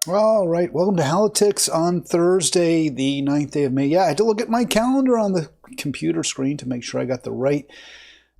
All right, welcome to Halitics on Thursday, the 9th day of May. Yeah, I had to look at my calendar on the computer screen to make sure I got the right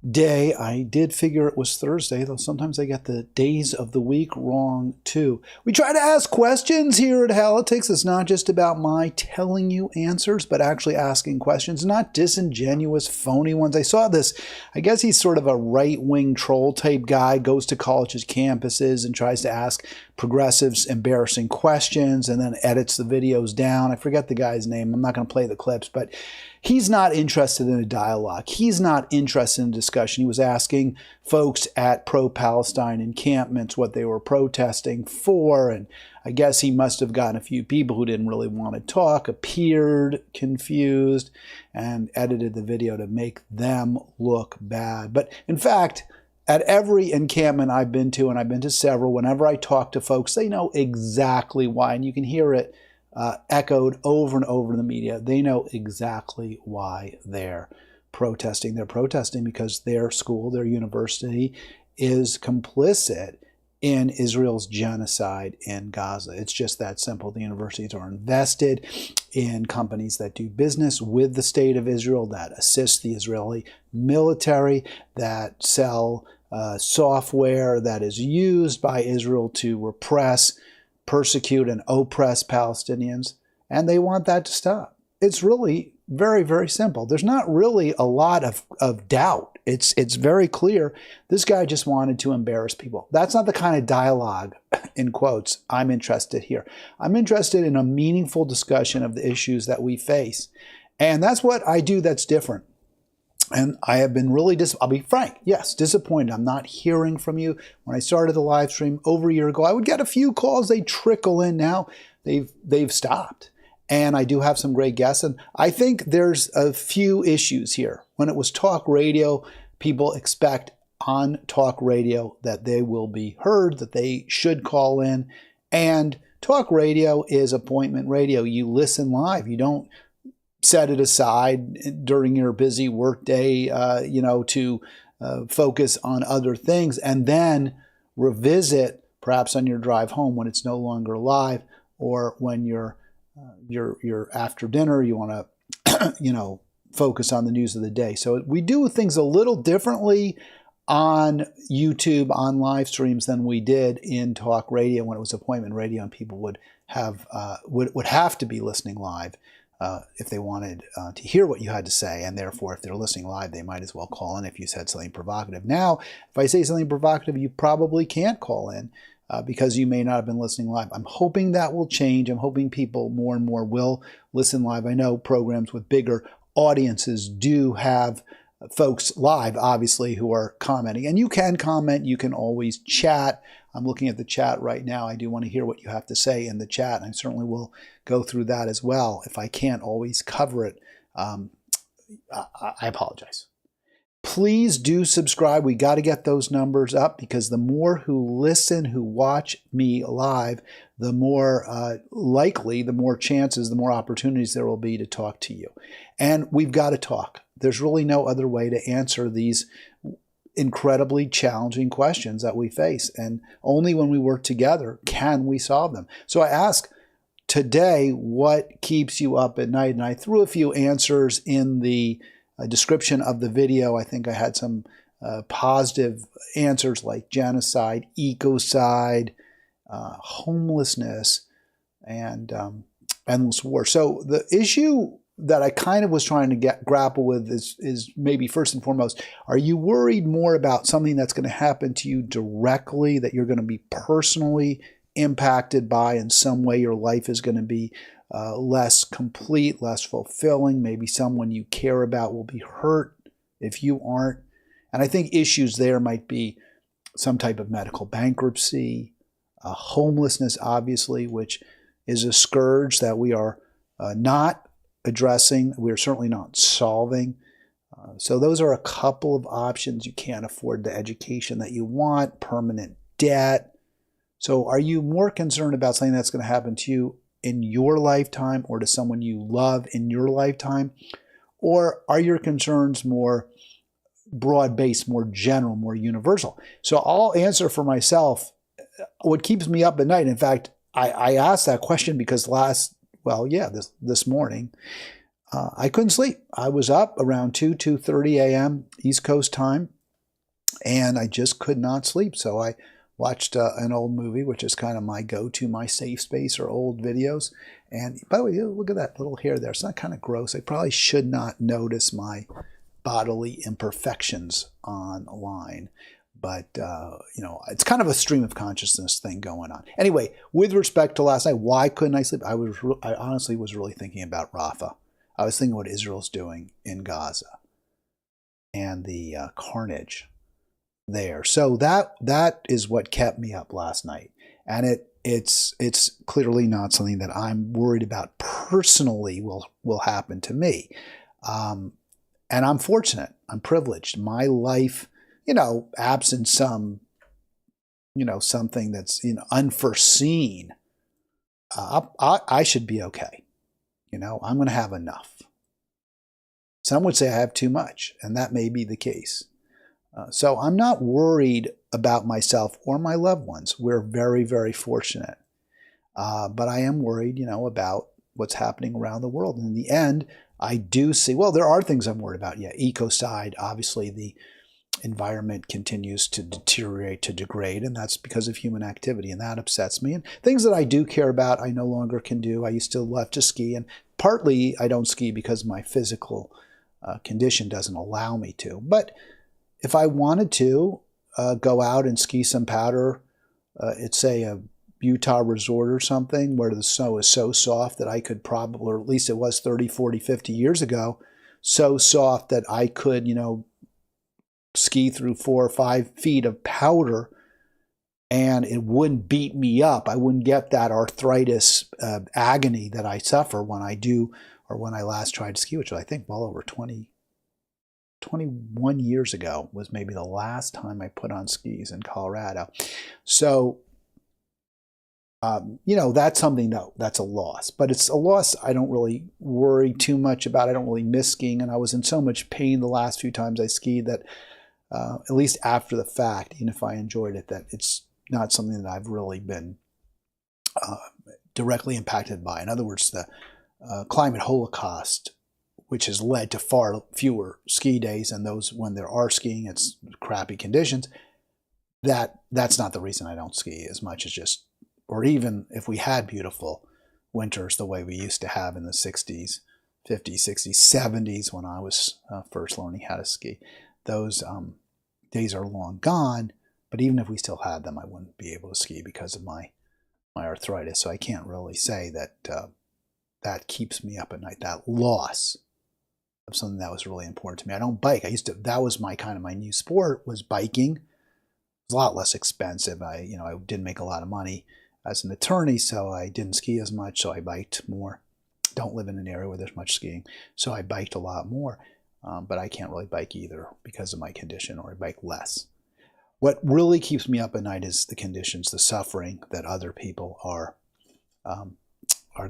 day. I did figure it was Thursday, though sometimes I get the days of the week wrong too. We try to ask questions here at Halitics. It's not just about my telling you answers, but actually asking questions, not disingenuous, phony ones. I saw this, I guess he's sort of a right-wing troll type guy, goes to colleges, campuses, and tries to ask progressives embarrassing questions and then edits the videos down. I forget the guy's name. I'm not going to play the clips, but he's not interested in a dialogue. He's not interested in discussion. He was asking folks at pro-Palestine encampments what they were protesting for, and I guess he must have gotten a few people who didn't really want to talk, appeared confused, and edited the video to make them look bad. But in fact, at every encampment I've been to, and I've been to several, whenever I talk to folks, they know exactly why, and you can hear it echoed over and over in the media. They know exactly why they're protesting. They're protesting because their school, their university, is complicit in Israel's genocide in Gaza. It's just that simple. The universities are invested in companies that do business with the state of Israel, that assist the Israeli military, that sell software that is used by Israel to repress, persecute, and oppress Palestinians, and they want that to stop. It's really very, very simple. There's not really a lot of doubt. It's very clear. This guy just wanted to embarrass people. That's not the kind of dialogue, in quotes, I'm interested here. I'm interested in a meaningful discussion of the issues that we face. And that's what I do that's different. And I have been really, I'll be frank, yes, disappointed. I'm not hearing from you. When I started the live stream over a year ago, I would get a few calls. They trickle in now. They've stopped. And I do have some great guests. And I think there's a few issues here. When it was talk radio, people expect on talk radio that they will be heard, that they should call in. And talk radio is appointment radio. You listen live. You don't set it aside during your busy workday, to focus on other things, and then revisit perhaps on your drive home when it's no longer live, or when you're after dinner, you want to, focus on the news of the day. So we do things a little differently on YouTube, on live streams, than we did in talk radio when it was appointment radio, and people would have to be listening live. If they wanted to hear what you had to say, and therefore if they're listening live, they might as well call in if you said something provocative. Now, if I say something provocative, you probably can't call in because you may not have been listening live. I'm hoping that will change. I'm hoping people more and more will listen live. I know programs with bigger audiences do have folks live, obviously, who are commenting. And you can comment. You can always chat. I'm looking at the chat right now. I do want to hear what you have to say in the chat, and I certainly will go through that as well. If I can't always cover it, I apologize. Please do subscribe. We got to get those numbers up, because the more who listen, who watch me live, the more likely, the more chances, the more opportunities there will be to talk to you. And we've got to talk. There's really no other way to answer these incredibly challenging questions that we face. And only when we work together can we solve them. So I ask today, what keeps you up at night? And I threw a few answers in the description of the video. I think I had some positive answers like genocide, ecocide, homelessness, and endless war. So the issue that I kind of was trying to grapple with is maybe first and foremost, are you worried more about something that's going to happen to you directly, that you're going to be personally impacted by in some way? Your life is going to be less complete, less fulfilling. Maybe someone you care about will be hurt if you aren't. And I think issues there might be some type of medical bankruptcy, homelessness, obviously, which is a scourge that we are not addressing. We're certainly not solving. So those are a couple of options. You can't afford the education that you want, permanent debt. So are you more concerned about something that's going to happen to you in your lifetime or to someone you love in your lifetime? Or are your concerns more broad-based, more general, more universal? So I'll answer for myself what keeps me up at night. In fact, I asked that question because this morning, I couldn't sleep. I was up around 2:30 a.m. East Coast time, and I just could not sleep. So I watched an old movie, which is kind of my go-to, my safe space, or old videos. And by the way, look at that little hair there. It's not kind of gross. I probably should not notice my bodily imperfections online. But, it's kind of a stream of consciousness thing going on. Anyway, with respect to last night, why couldn't I sleep? I honestly was really thinking about Rafah. I was thinking what Israel's doing in Gaza and the carnage there. So that is what kept me up last night. And it's clearly not something that I'm worried about personally will happen to me. And I'm fortunate. I'm privileged. My life, absent some, something that's unforeseen, I should be okay. I'm going to have enough. Some would say I have too much, and that may be the case. So I'm not worried about myself or my loved ones. We're very, very fortunate. But I am worried, about what's happening around the world. And in the end, I do see, there are things I'm worried about. Yeah, ECOCIDE, obviously the environment continues to deteriorate, to degrade, and that's because of human activity, and that upsets me. And things that I do care about, I no longer can do. I used to love to ski, and partly I don't ski because my physical condition doesn't allow me to. But if I wanted to go out and ski some powder at, say, a Utah resort or something where the snow is so soft that I could probably, or at least it was 30, 40, 50 years ago, so soft that I could, ski through 4 or 5 feet of powder and it wouldn't beat me up. I wouldn't get that arthritis agony that I suffer when I do, or when I last tried to ski, which I think well over 21 years ago was maybe the last time I put on skis in Colorado. So, that's something that's a loss, but it's a loss I don't really worry too much about. I don't really miss skiing, and I was in so much pain the last few times I skied that at least after the fact, even if I enjoyed it, that it's not something that I've really been directly impacted by. In other words, the climate holocaust, which has led to far fewer ski days, and those when there are skiing, it's crappy conditions. That's not the reason I don't ski as much as just, or even if we had beautiful winters the way we used to have in the 60s, 50s, 60s, 70s when I was first learning how to ski. Those days are long gone, but even if we still had them, I wouldn't be able to ski because of my arthritis. So I can't really say that that keeps me up at night, that loss of something that was really important to me. I don't bike. That was my new sport, was biking. It was a lot less expensive. I didn't make a lot of money as an attorney, so I didn't ski as much, so I biked more. Don't live in an area where there's much skiing, so I biked a lot more. But I can't really bike either because of my condition, or I bike less. What really keeps me up at night is the conditions, the suffering that other people are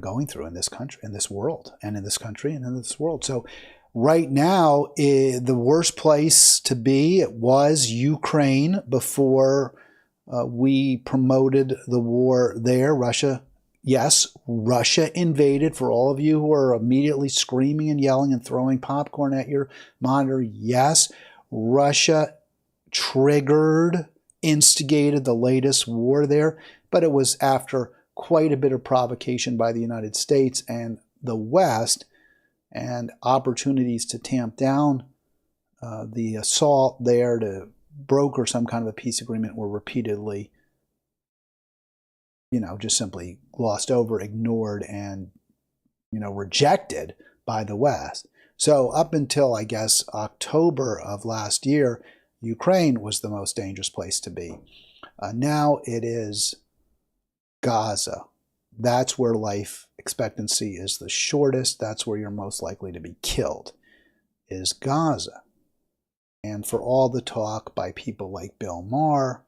going through in this country, in this world, and in this country, and in this world. So right now, the worst place to be was Ukraine before we promoted the war there. Russia. Yes, Russia invaded. For all of you who are immediately screaming and yelling and throwing popcorn at your monitor, yes, Russia instigated the latest war there, but it was after quite a bit of provocation by the United States and the West, and opportunities to tamp down the assault there to broker some kind of a peace agreement were repeatedly just simply glossed over, ignored, and, rejected by the West. So up until, I guess, October of last year, Ukraine was the most dangerous place to be. Now it is Gaza. That's where life expectancy is the shortest. That's where you're most likely to be killed, is Gaza. And for all the talk by people like Bill Maher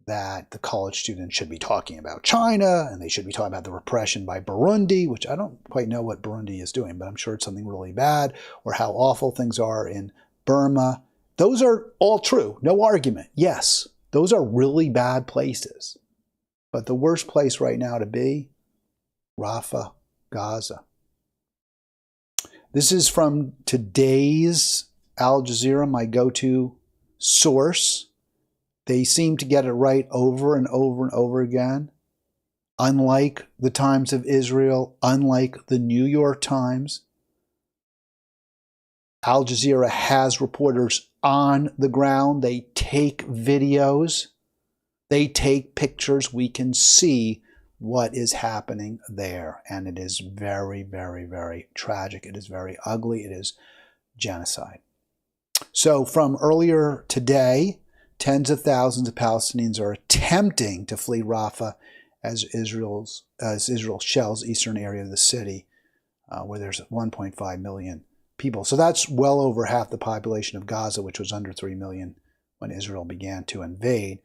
that the college students should be talking about China, and they should be talking about the repression by Burundi, which I don't quite know what Burundi is doing, but I'm sure it's something really bad, or how awful things are in Burma. Those are all true. No argument. Yes, those are really bad places. But the worst place right now to be, Rafah, Gaza. This is from today's Al Jazeera, my go-to source. They seem to get it right over and over and over again. Unlike the Times of Israel, unlike the New York Times, Al Jazeera has reporters on the ground. They take videos. They take pictures. We can see what is happening there. And it is very, very, very tragic. It is very ugly. It is genocide. So from earlier today, tens of thousands of Palestinians are attempting to flee Rafah as Israel shells eastern area of the city, where there's 1.5 million people. So that's well over half the population of Gaza, which was under 3 million when Israel began to invade.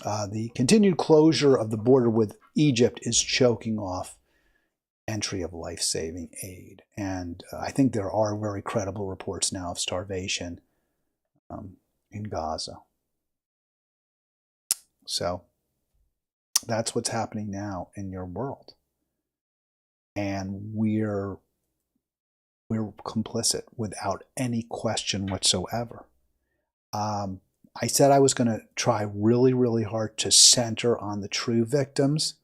The continued closure of the border with Egypt is choking off entry of life-saving aid. And I think there are very credible reports now of starvation in Gaza. So that's what's happening now in your world. And we're complicit without any question whatsoever. I said I was going to try really, really hard to center on the true victims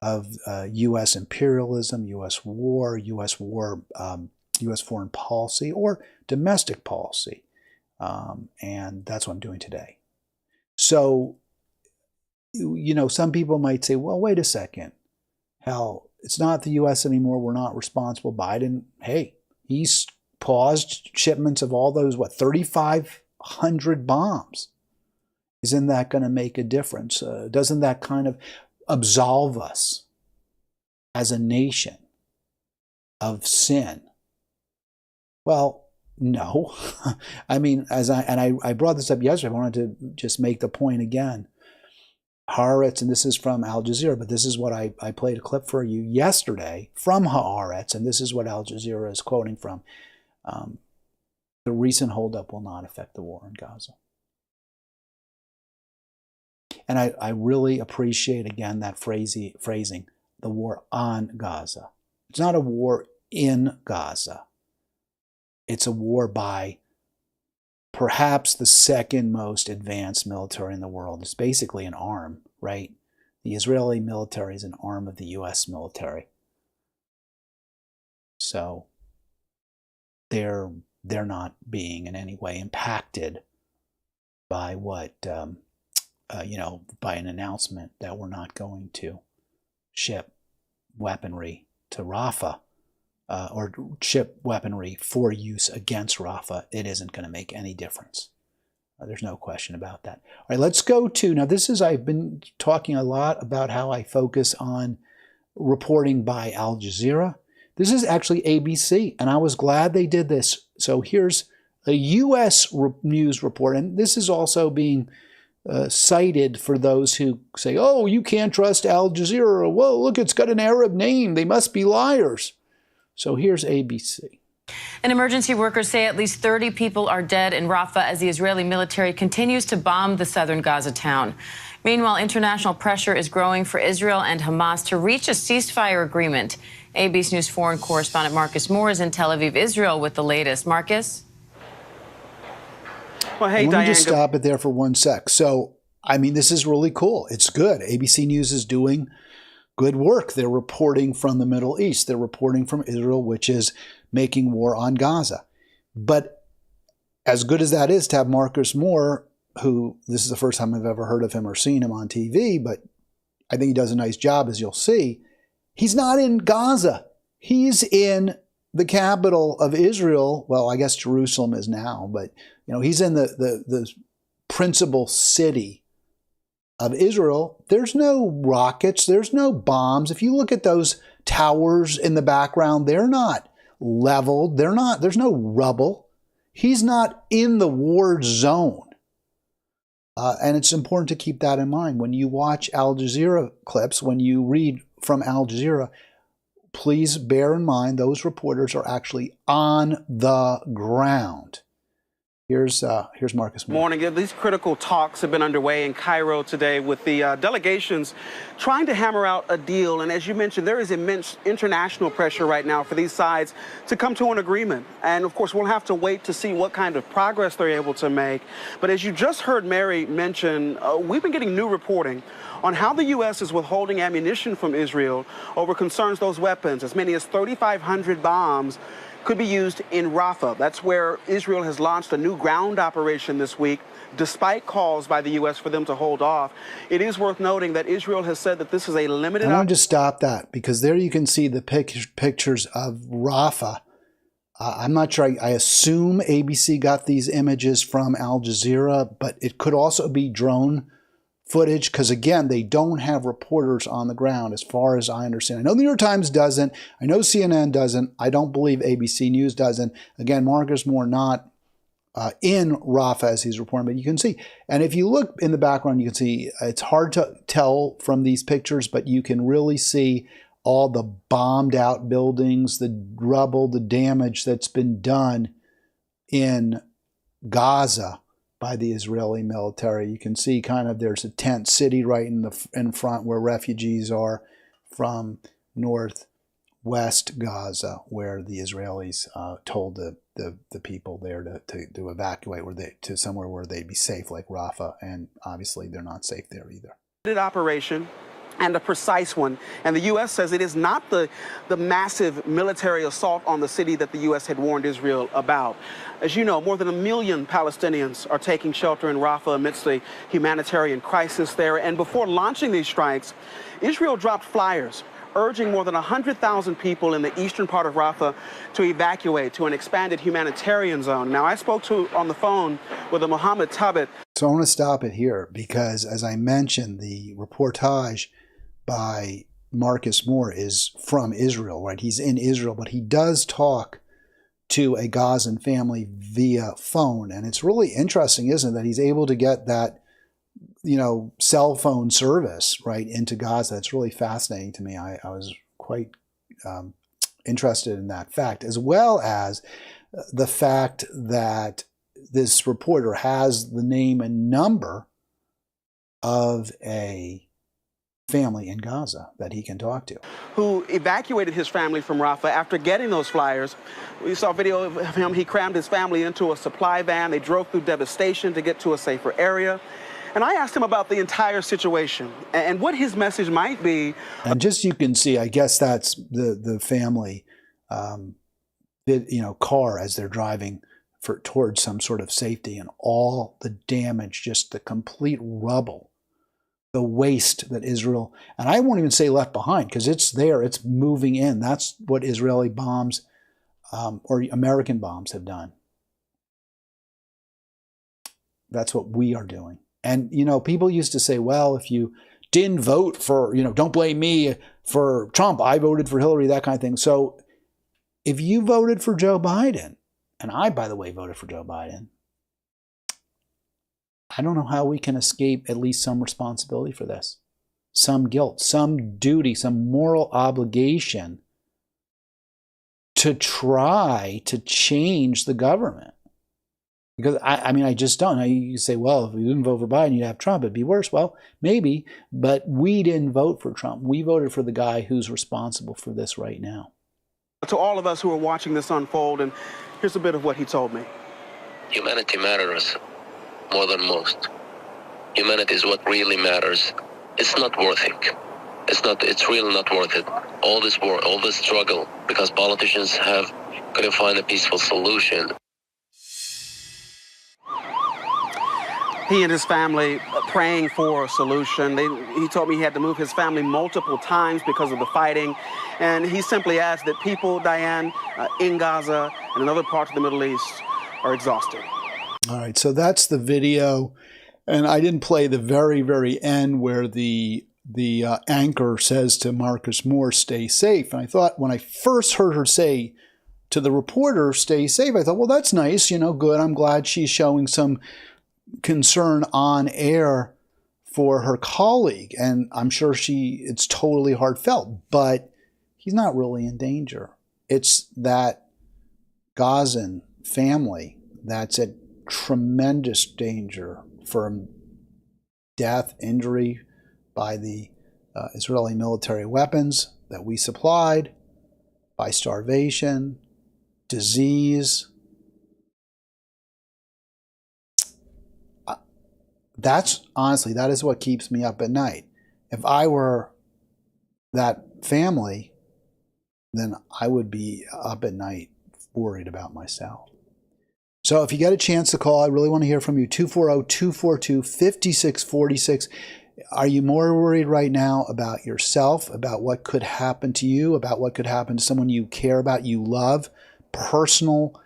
of U.S. imperialism, U.S. U.S. foreign policy, or domestic policy. And that's what I'm doing today. So, you know, some people might say, well, wait a second. Hell, it's not the U.S. anymore. We're not responsible. Biden, hey, he's paused shipments of all those, 3,500 bombs. Isn't that going to make a difference? Doesn't that kind of absolve us as a nation of sin? Well, no. I mean, I brought this up yesterday. I wanted to just make the point again. Haaretz, and this is from Al Jazeera, but this is what I played a clip for you yesterday from Haaretz, and this is what Al Jazeera is quoting from. The recent holdup will not affect the war in Gaza. And I really appreciate, again, that phrasing, the war on Gaza. It's not a war in Gaza. It's a war by perhaps the second most advanced military in the world. It's basically an arm, right? The Israeli military is an arm of the U.S. military. So they're not being in any way impacted by what, by an announcement that we're not going to ship weaponry to Rafah. Or ship weaponry for use against Rafah. It isn't going to make any difference. There's no question about that. All right, let's go to, now this is, I've been talking a lot about how I focus on reporting by Al Jazeera. This is actually ABC, and I was glad they did this. So here's a U.S. news report, and this is also being cited for those who say, oh, you can't trust Al Jazeera. Whoa, look, it's got an Arab name. They must be liars. So here's ABC. And emergency workers say at least 30 people are dead in Rafah as the Israeli military continues to bomb the southern Gaza town. Meanwhile, international pressure is growing for Israel and Hamas to reach a ceasefire agreement. ABC News foreign correspondent Marcus Moore is in Tel Aviv, Israel, with the latest. Marcus? Well, hey, Let me just stop it there for 1 sec. So, I mean, this is really cool. It's good. ABC News is doing good work. They're reporting from the Middle East. They're reporting from Israel, which is making war on Gaza. But as good as that is to have Marcus Moore, who, this is the first time I've ever heard of him or seen him on TV, but I think he does a nice job, as you'll see. He's not in Gaza. He's in the capital of Israel. Well, I guess Jerusalem is now, but he's in the principal city of Israel. There's no rockets. There's no bombs. If you look at those towers in the background, they're not leveled. There's no rubble. He's not in the war zone. And it's important to keep that in mind. When you watch Al Jazeera clips, when you read from Al Jazeera, please bear in mind those reporters are actually on the ground. Here's Marcus Moore. Morning. These critical talks have been underway in Cairo today with the delegations trying to hammer out a deal. And as you mentioned, there is immense international pressure right now for these sides to come to an agreement. And of course, we'll have to wait to see what kind of progress they're able to make. But as you just heard Mary mention, we've been getting new reporting on how the U.S. is withholding ammunition from Israel over concerns those weapons, as many as 3,500 bombs, could be used in Rafah. That's where Israel has launched a new ground operation this week, despite calls by the U.S. for them to hold off. It is worth noting that Israel has said that this is a limited... I want to just stop that, because there you can see the pictures of Rafah. I'm not sure. I assume ABC got these images from Al Jazeera, but it could also be drone footage, because again, they don't have reporters on the ground as far as I understand. I know the New York Times doesn't. I know CNN doesn't. I don't believe ABC News doesn't. Again, Marcus Moore not in Rafah as he's reporting, but you can see. And if you look in the background, you can see it's hard to tell from these pictures, but you can really see all the bombed out buildings, the rubble, the damage that's been done in Gaza by the Israeli military. You can see kind of there's a tent city right in front where refugees are from northwest Gaza, where the Israelis told the people there to evacuate to somewhere where they'd be safe, like Rafah, and obviously they're not safe there either. Operation, and a precise one. And the U.S. says it is not the massive military assault on the city that the U.S. had warned Israel about. As you know, more than 1 million Palestinians are taking shelter in Rafah amidst the humanitarian crisis there. And before launching these strikes, Israel dropped flyers urging more than 100,000 people in the eastern part of Rafah to evacuate to an expanded humanitarian zone. Now, I spoke on the phone with a Mohammed Tabit. So I want to stop it here because, as I mentioned, the reportage by Marcus Moore is from Israel, right? He's in Israel, but he does talk to a Gazan family via phone. And it's really interesting, isn't it, that he's able to get that, cell phone service right into Gaza. It's really fascinating to me. I was quite interested in that fact, as well as the fact that this reporter has the name and number of a family in Gaza that he can talk to, who evacuated his family from Rafah after getting those flyers. We saw video of him. He crammed his family into a supply van. They drove through devastation to get to a safer area. And I asked him about the entire situation and what his message might be. And just you can see, I guess that's the family car as they're driving towards some sort of safety, and all the damage, just the complete rubble, the waste that Israel, and I won't even say left behind, because it's there, it's moving in. That's what Israeli bombs or American bombs have done. That's what we are doing. And, people used to say, well, if you didn't vote for, don't blame me for Trump, I voted for Hillary, that kind of thing. So if you voted for Joe Biden, and I, by the way, voted for Joe Biden, I don't know how we can escape at least some responsibility for this, some guilt, some duty, some moral obligation to try to change the government. Because, I just don't. You say, well, if we didn't vote for Biden, you'd have Trump. It'd be worse. Well, maybe, but we didn't vote for Trump. We voted for the guy who's responsible for this right now. To all of us who are watching this unfold, and here's a bit of what he told me. Humanity matters more than most. Humanity is what really matters. It's not worth it. It's really not worth it. All this war, all this struggle, because politicians couldn't find a peaceful solution. He and his family praying for a solution. He told me he had to move his family multiple times because of the fighting. And he simply adds that people, Diane, in Gaza and in other parts of the Middle East are exhausted. All right, so that's the video. And I didn't play the very, very end where the anchor says to Marcus Moore, stay safe. And I thought, when I first heard her say to the reporter, stay safe, I thought, well, that's nice, good. I'm glad she's showing some concern on air for her colleague, and I'm sure it's totally heartfelt, but he's not really in danger. It's that Gazan family that's at tremendous danger for death, injury by the Israeli military weapons that we supplied, by starvation, disease. That's honestly, that is what keeps me up at night. If I were that family, then I would be up at night worried about myself. So if you get a chance to call, I really want to hear from you. 240-242-5646. Are you more worried right now about yourself, about what could happen to you, about what could happen to someone you care about, you love, personal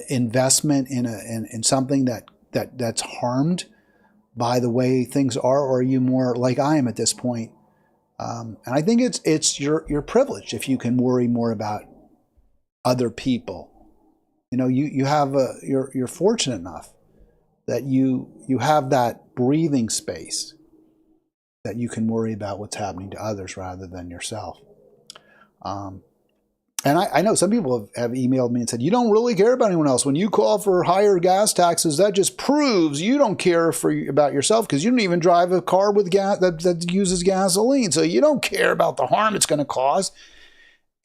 investment in something that's harmed by the way things are, or are you more like I am at this point? And I think it's your privilege if you can worry more about other people. You know, you're fortunate enough that you have that breathing space that you can worry about what's happening to others rather than yourself. And I know some people have emailed me and said, you don't really care about anyone else. When you call for higher gas taxes, that just proves you don't care about yourself, because you don't even drive a car with gas that uses gasoline. So you don't care about the harm it's going to cause.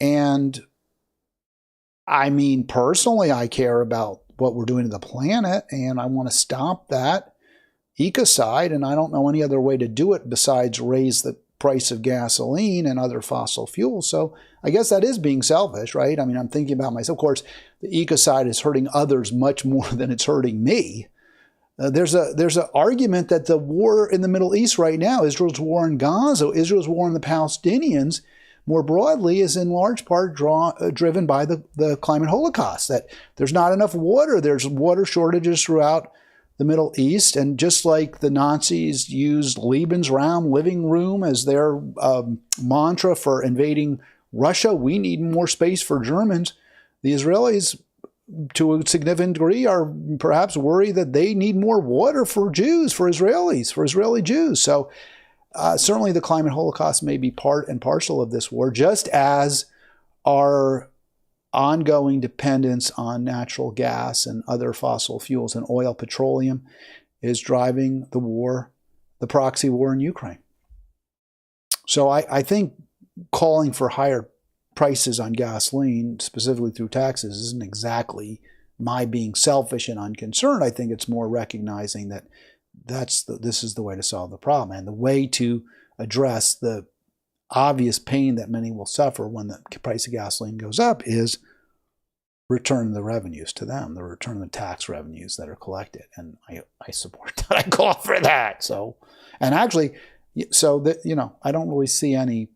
And I mean, personally, I care about what we're doing to the planet, and I want to stop that ECOCIDE, and I don't know any other way to do it besides raise the price of gasoline and other fossil fuels. So I guess that is being selfish, right? I mean, I'm thinking about myself. Of course, the ECOCIDE is hurting others much more than it's hurting me. There's an argument that the war in the Middle East right now, Israel's war in Gaza, Israel's war on the Palestinians, more broadly, is in large part driven by the climate holocaust, that there's not enough water. There's water shortages throughout the Middle East, and just like the Nazis used Lebensraum, living room, as their mantra for invading Russia, we need more space for Germans. The Israelis, to a significant degree, are perhaps worried that they need more water for Jews, for Israelis, for Israeli Jews. So certainly the climate holocaust may be part and parcel of this war, just as our ongoing dependence on natural gas and other fossil fuels and oil, petroleum, is driving the war, the proxy war in Ukraine. So I think calling for higher prices on gasoline, specifically through taxes, isn't exactly my being selfish and unconcerned. I think it's more recognizing that this is the way to solve the problem, and the way to address the obvious pain that many will suffer when the price of gasoline goes up is return the revenues to them, the return the tax revenues that are collected. And I support that. I call for that. So, and actually, so that, you know, I don't really see any,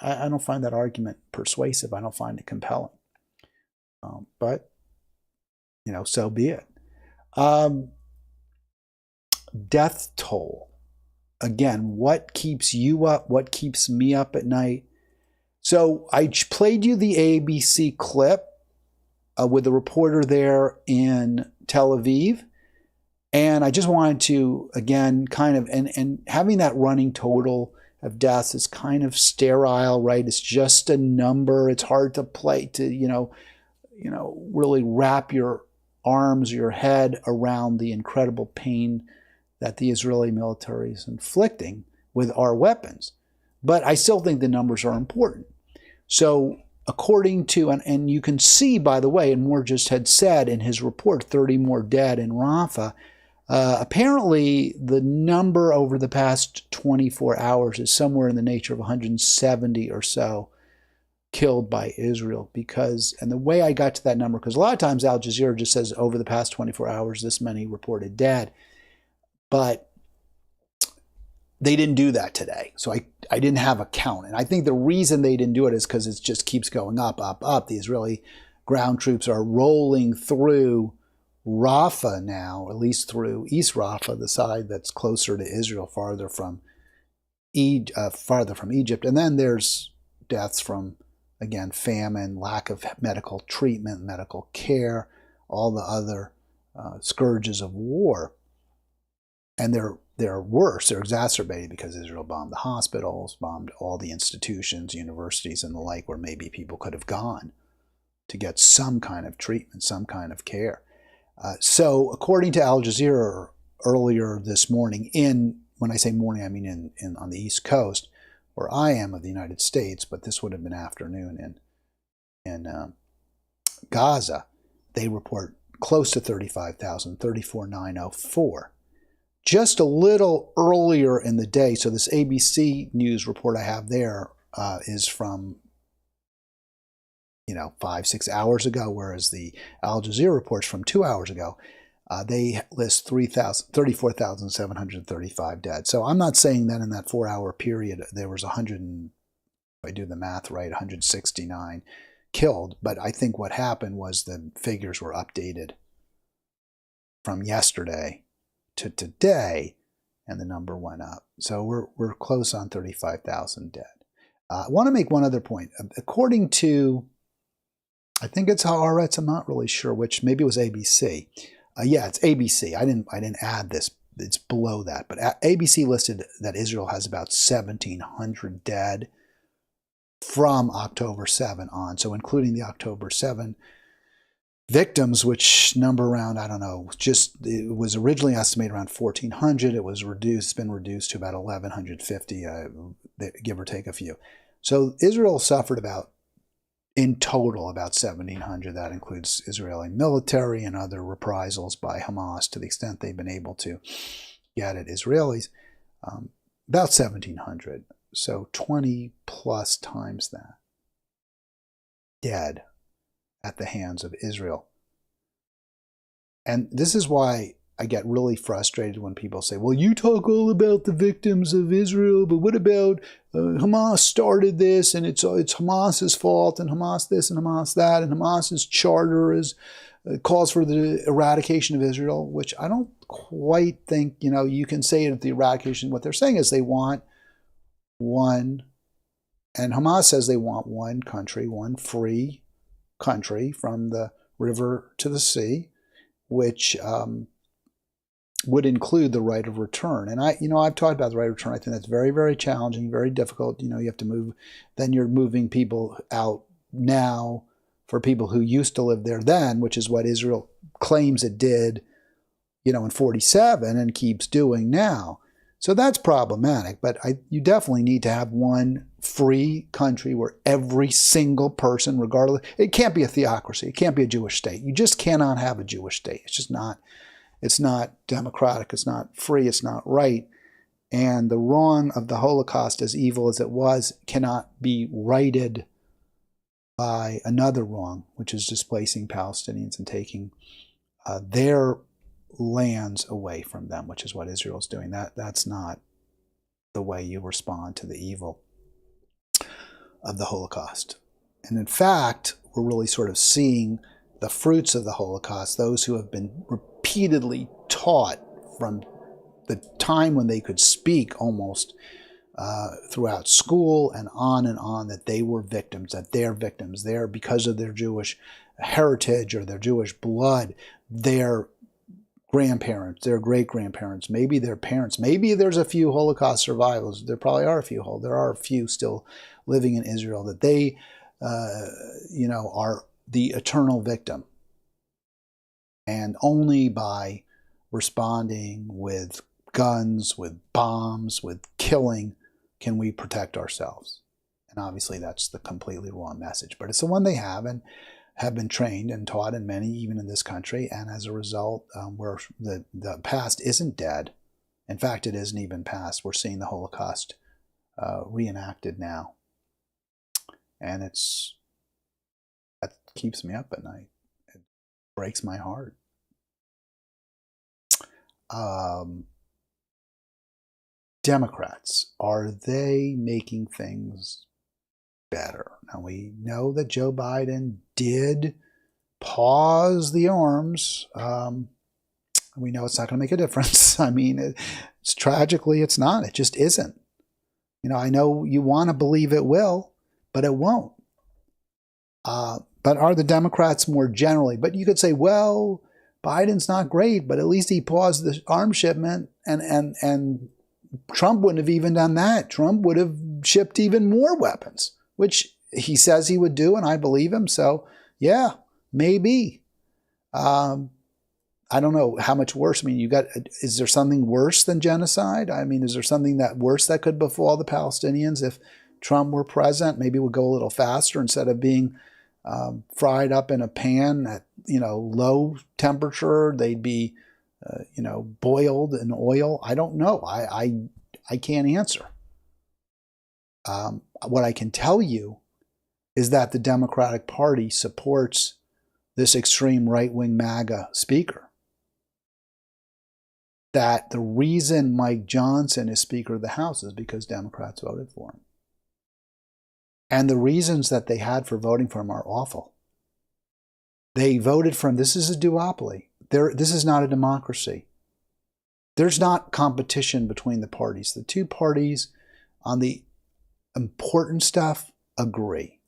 I don't find that argument persuasive. I don't find it compelling. But, you know, so be it. Death toll. Again, what keeps you up? What keeps me up at night? So I played you the ABC clip with the reporter there in Tel Aviv. And I just wanted to, again, kind of, and having that running total of deaths is kind of sterile, right? It's just a number. It's hard to play, to, really wrap your arms, your head around the incredible pain that the Israeli military is inflicting with our weapons. But I still think the numbers are important. So according to, and you can see, by the way, and Moore just had said in his report, 30 more dead in Rafah. Apparently, the number over the past 24 hours is somewhere in the nature of 170 or so killed by Israel. Because, and the way I got to that number, because a lot of times Al Jazeera just says over the past 24 hours, this many reported dead. But they didn't do that today. So I didn't have a count. And I think the reason they didn't do it is because it just keeps going up, up, up. The Israeli ground troops are rolling through Rafah now, at least through East Rafah, the side that's closer to Israel, farther from Egypt. And then there's deaths from, again, famine, lack of medical treatment, medical care, all the other scourges of war. And they're worse, they're exacerbated because Israel bombed the hospitals, bombed all the institutions, universities, and the like, where maybe people could have gone to get some kind of treatment, some kind of care. So according to Al Jazeera earlier this morning, when I say morning, I mean on the East Coast, where I am of the United States, but this would have been afternoon in Gaza, they report close to 35,000, 34,904. Just a little earlier in the day, so this ABC News report I have there is from 5-6 hours ago, whereas the Al Jazeera reports from 2 hours ago. They list 34,735 dead. So I'm not saying that in that 4-hour period there was 100, if I do the math right, 169 killed. But I think what happened was the figures were updated from yesterday to today, and the number went up. So we're close on 35,000 dead. I want to make one other point. According to, I think it's Haaretz, I'm not really sure which, maybe it was ABC. Yeah, it's ABC. I didn't add this. It's below that. But ABC listed that Israel has about 1,700 dead from October 7 on. So including the October 7 victims, which number around, I don't know, it was originally estimated around 1,400. It was reduced, it's been reduced to about 1,150, give or take a few. So Israel suffered in total about 1,700. That includes Israeli military and other reprisals by Hamas to the extent they've been able to get at Israelis. About 1,700. So 20 plus times that dead at the hands of Israel. And this is why I get really frustrated when people say, well, you talk all about the victims of Israel, but what about Hamas started this, and it's Hamas's fault, and Hamas this, and Hamas that, and Hamas's charter calls for the eradication of Israel, which I don't quite think, you can say that the eradication, what they're saying is they want one, and Hamas says they want one country, one free country from the river to the sea, which would include the right of return. And I've talked about the right of return. I think that's very, very challenging, very difficult. You have to move, then you're moving people out now for people who used to live there then, which is what Israel claims it did, in 47 and keeps doing now. So that's problematic, but you definitely need to have one free country where every single person, regardless, it can't be a theocracy, it can't be a Jewish state. You just cannot have a Jewish state. It's just not. It's not democratic, it's not free, it's not right. And the wrong of the Holocaust, as evil as it was, cannot be righted by another wrong, which is displacing Palestinians and taking their lands away from them, which is what Israel's doing. That's not the way you respond to the evil of the Holocaust. And in fact, we're really sort of seeing the fruits of the Holocaust, those who have been repeatedly taught from the time when they could speak almost throughout school and on that they were victims, that they're victims. They're, because of their Jewish heritage or their Jewish blood, their grandparents, their great-grandparents, maybe their parents, maybe there's a few Holocaust survivors. There probably are a few. There are a few still living in Israel that they, are the eternal victim. And only by responding with guns, with bombs, with killing, can we protect ourselves. And obviously that's the completely wrong message. But it's the one they have and have been trained and taught in many, even in this country. And as a result, where the past isn't dead. In fact, it isn't even past. We're seeing the Holocaust reenacted now. And that keeps me up at night. It breaks my heart. Democrats, are they making things better? Now, we know that Joe Biden did pause the arms. We know it's not going to make a difference. I mean, it's tragically, it's not. It just isn't. I know you want to believe it will, but it won't. But are the Democrats more generally? But you could say, well, Biden's not great, but at least he paused the arms shipment, and Trump wouldn't have even done that. Trump would have shipped even more weapons, which he says he would do, and I believe him. So, yeah, maybe. I don't know how much worse. I mean, is there something worse than genocide? I mean, is there something worse that could befall the Palestinians if Trump were president? Maybe it would go a little faster instead of being fried up in a pan at, low temperature. They'd be, boiled in oil. I don't know. I can't answer. What I can tell you is that the Democratic Party supports this extreme right-wing MAGA speaker. That the reason Mike Johnson is Speaker of the House is because Democrats voted for him. And the reasons that they had for voting for him are awful. They voted for him. This is a duopoly. This is not a democracy. There's not competition between the parties. The two parties on the important stuff agree.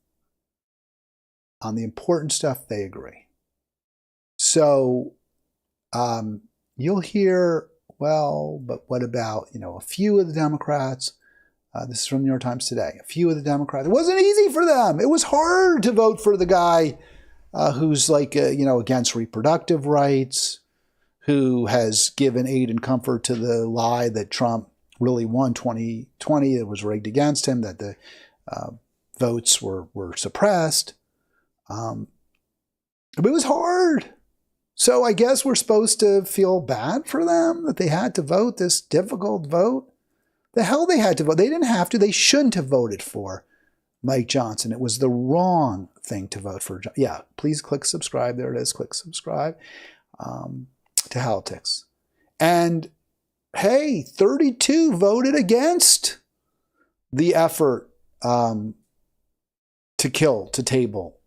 On the important stuff, they agree. So you'll hear, well, but what about, a few of the Democrats? This is from the New York Times today. A few of the Democrats. It wasn't easy for them. It was hard to vote for the guy who's against reproductive rights, who has given aid and comfort to the lie that Trump really won 2020. It was rigged against him, that the votes were suppressed. But it was hard. So I guess we're supposed to feel bad for them that they had to vote this difficult vote. The hell they had to vote. They didn't have to. They shouldn't have voted for Mike Johnson. It was the wrong thing to vote for. Yeah, please click subscribe. There it is. Click subscribe to Halitics. And hey, 32 voted against the effort to table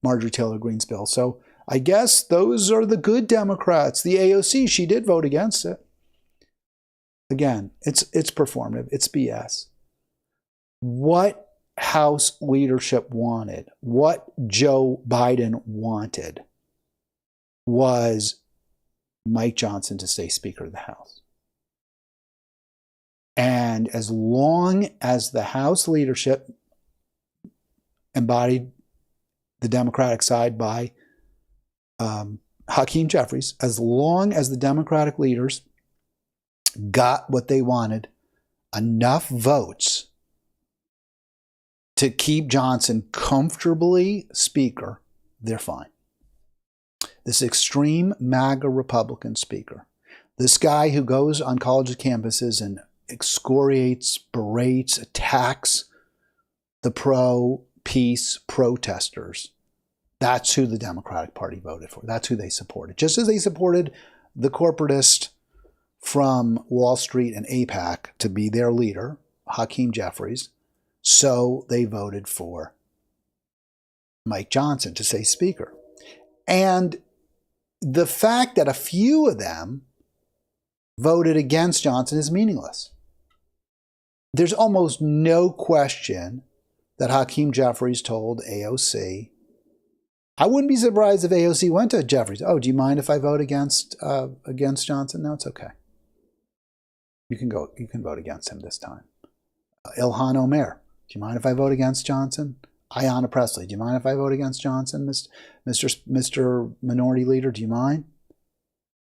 Marjorie Taylor Greene's bill. So I guess those are the good Democrats. The AOC, she did vote against it. Again, it's performative. It's BS. What House leadership wanted, what Joe Biden wanted, was Mike Johnson to stay Speaker of the House. And as long as the House leadership embodied the Democratic side by Hakeem Jeffries, as long as the Democratic leaders got what they wanted, enough votes to keep Johnson comfortably Speaker, they're fine. This extreme MAGA Republican Speaker, this guy who goes on college campuses and excoriates, berates, attacks the pro-peace protesters, that's who the Democratic Party voted for. That's who they supported. Just as they supported the corporatist from Wall Street and AIPAC to be their leader, Hakeem Jeffries, so they voted for Mike Johnson to stay Speaker. And the fact that a few of them voted against Johnson is meaningless. There's almost no question that Hakeem Jeffries told AOC, I wouldn't be surprised if AOC went to Jeffries. Oh, do you mind if I vote against Johnson? No, it's okay. You can vote against him this time. Ilhan Omer, do you mind if I vote against Johnson? Ayanna Pressley, do you mind if I vote against Johnson? Mr. Minority Leader, do you mind?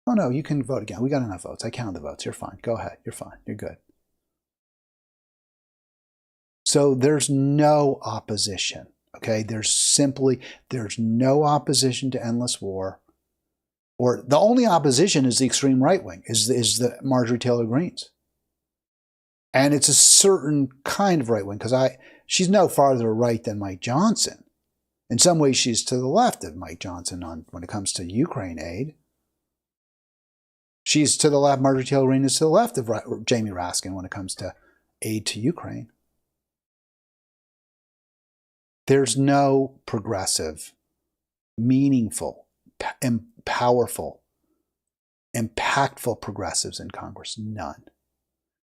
Oh, no, you can vote again. We got enough votes. I counted the votes. You're fine. Go ahead. You're fine. You're good. So there's no opposition. Okay, there's no opposition to endless war, or the only opposition is the extreme right wing, is the Marjorie Taylor Greene's, and it's a certain kind of right wing because she's no farther right than Mike Johnson. In some ways, she's to the left of Mike Johnson when it comes to Ukraine aid. She's to the left. Marjorie Taylor Greene is to the left of Jamie Raskin when it comes to aid to Ukraine. There's no progressive, meaningful, powerful, impactful progressives in Congress. None.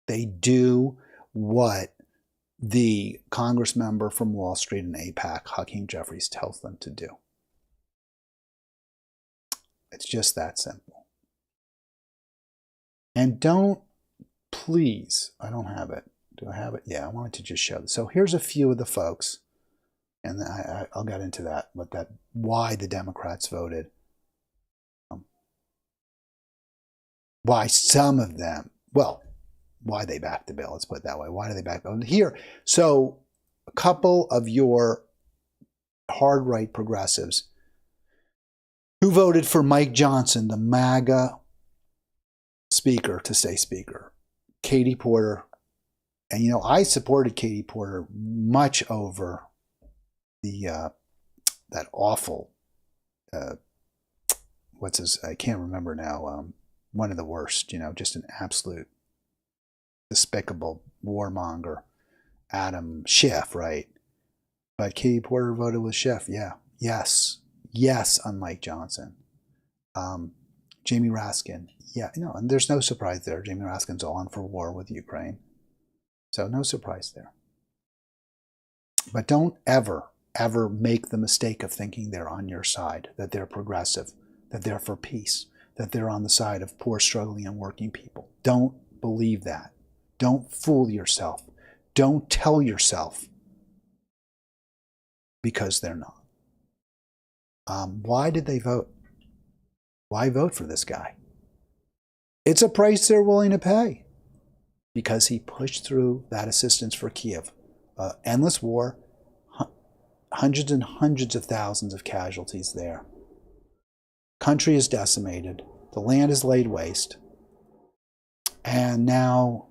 They do what the Congress member from Wall Street and AIPAC, Hakeem Jeffries, tells them to do. It's just that simple. And please, I don't have it. Do I have it? Yeah, I wanted to just show this. So here's a few of the folks. And I'll get into that, why the Democrats voted why some of them, well, why they backed the bill, let's put it that way. Why do they back the bill? Here, so a couple of your hard right progressives who voted for Mike Johnson, the MAGA speaker, to stay speaker, Katie Porter. And, you know, I supported Katie Porter much over the that awful, I can't remember now, one of the worst, you know, just an absolute despicable warmonger, Adam Schiff, right? But Katie Porter voted with Schiff, yeah. Yes, on Mike Johnson. Jamie Raskin, yeah, no, and there's no surprise there. Jamie Raskin's all in for war with Ukraine. So no surprise there. But don't ever make the mistake of thinking they're on your side, that they're progressive, that they're for peace, that they're on the side of poor, struggling, and working people. Don't believe that. Don't fool yourself. Don't tell yourself, because they're not. Why did they vote? Why vote for this guy? It's a price they're willing to pay, because he pushed through that assistance for Kiev. Endless war, hundreds and hundreds of thousands of casualties there. Country is decimated. The land is laid waste. And now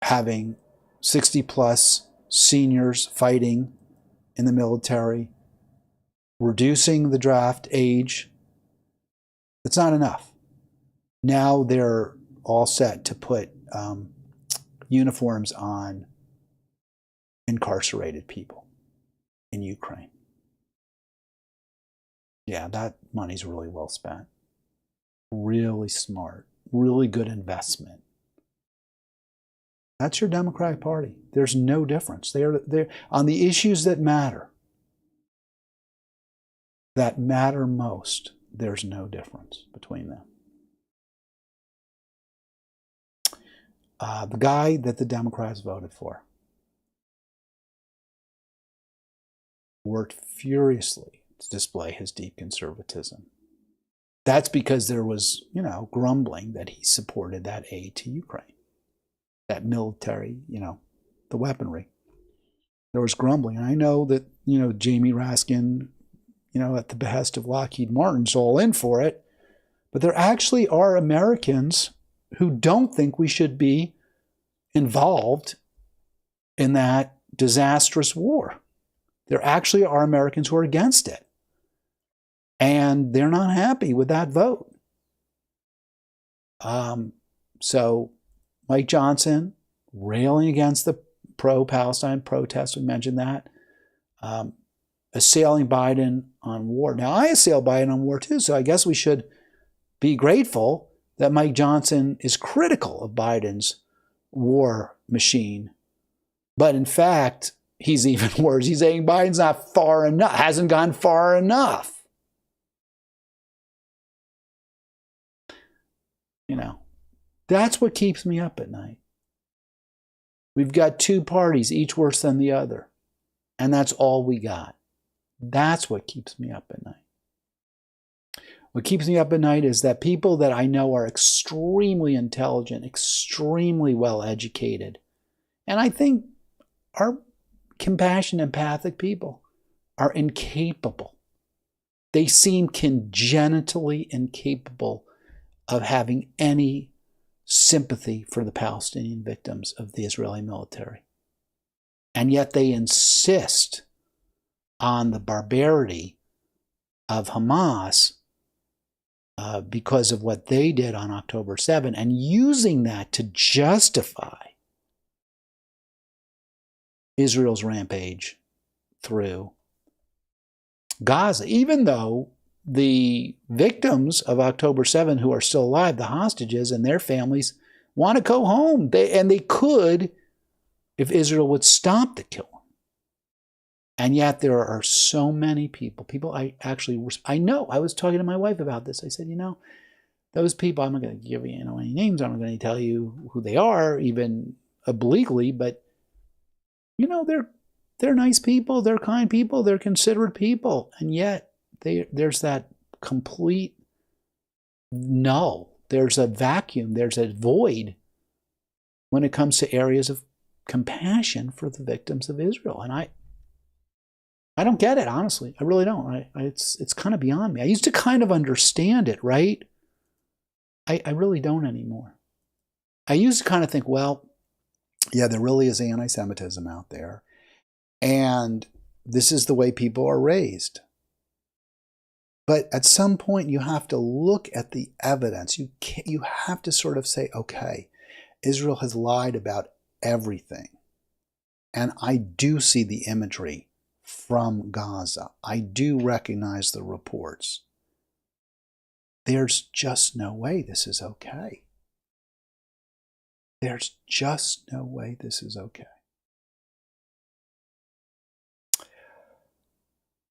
having 60 plus seniors fighting in the military, reducing the draft age, it's not enough. Now they're all set to put uniforms on incarcerated people in Ukraine. Yeah, that money's really well spent. Really smart. Really good investment. That's your Democratic Party. There's no difference. They're on the issues that matter most. There's no difference between them. The guy that the Democrats voted for worked furiously to display his deep conservatism. That's because there was, you know, grumbling that he supported that aid to Ukraine, that military, you know, the weaponry. There was grumbling. And I know that, you know, Jamie Raskin, you know, at the behest of Lockheed Martin's all in for it. But there actually are Americans who don't think we should be involved in that disastrous war. There actually are Americans who are against it. And they're not happy with that vote. So Mike Johnson railing against the pro-Palestine protests, we mentioned that. Assailing Biden on war. Now, I assail Biden on war too, so I guess we should be grateful that Mike Johnson is critical of Biden's war machine. But in fact, he's even worse. He's saying Biden's not far enough, hasn't gone far enough. You know, that's what keeps me up at night. We've got two parties, each worse than the other. And that's all we got. That's what keeps me up at night. What keeps me up at night is that people that I know are extremely intelligent, extremely well educated, and I think are compassionate, empathic people, are incapable. They seem congenitally incapable of having any sympathy for the Palestinian victims of the Israeli military. And yet they insist on the barbarity of Hamas because of what they did on October 7, and using that to justify Israel's rampage through Gaza, even though the victims of October 7 who are still alive, the hostages and their families, want to go home. They could if Israel would stop the killing. And yet there are so many people I know, I was talking to my wife about this. I said, you know, those people, I'm not going to give you, any names. I'm not going to tell you who they are, even obliquely, but, you know, they're nice people, they're kind people, they're considerate people. And yet there's that complete null there's a vacuum, there's a void when it comes to areas of compassion for the victims of Israel. And I don't get it, honestly. I really don't. It's kind of beyond me. I used to kind of understand it, right? I really don't anymore. I used to kind of think, well, yeah, there really is anti-Semitism out there. And this is the way people are raised. But at some point, you have to look at the evidence. You have to sort of say, okay, Israel has lied about everything. And I do see the imagery from Gaza. I do recognize the reports. There's just no way this is okay. There's just no way this is okay.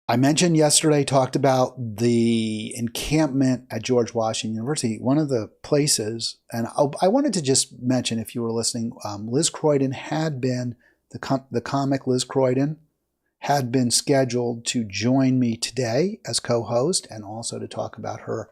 I mentioned yesterday, talked about the encampment at George Washington University. One of the places, and I wanted to just mention, if you were listening, Liz Croydon had been, the comic Liz Croydon, had been scheduled to join me today as co-host and also to talk about her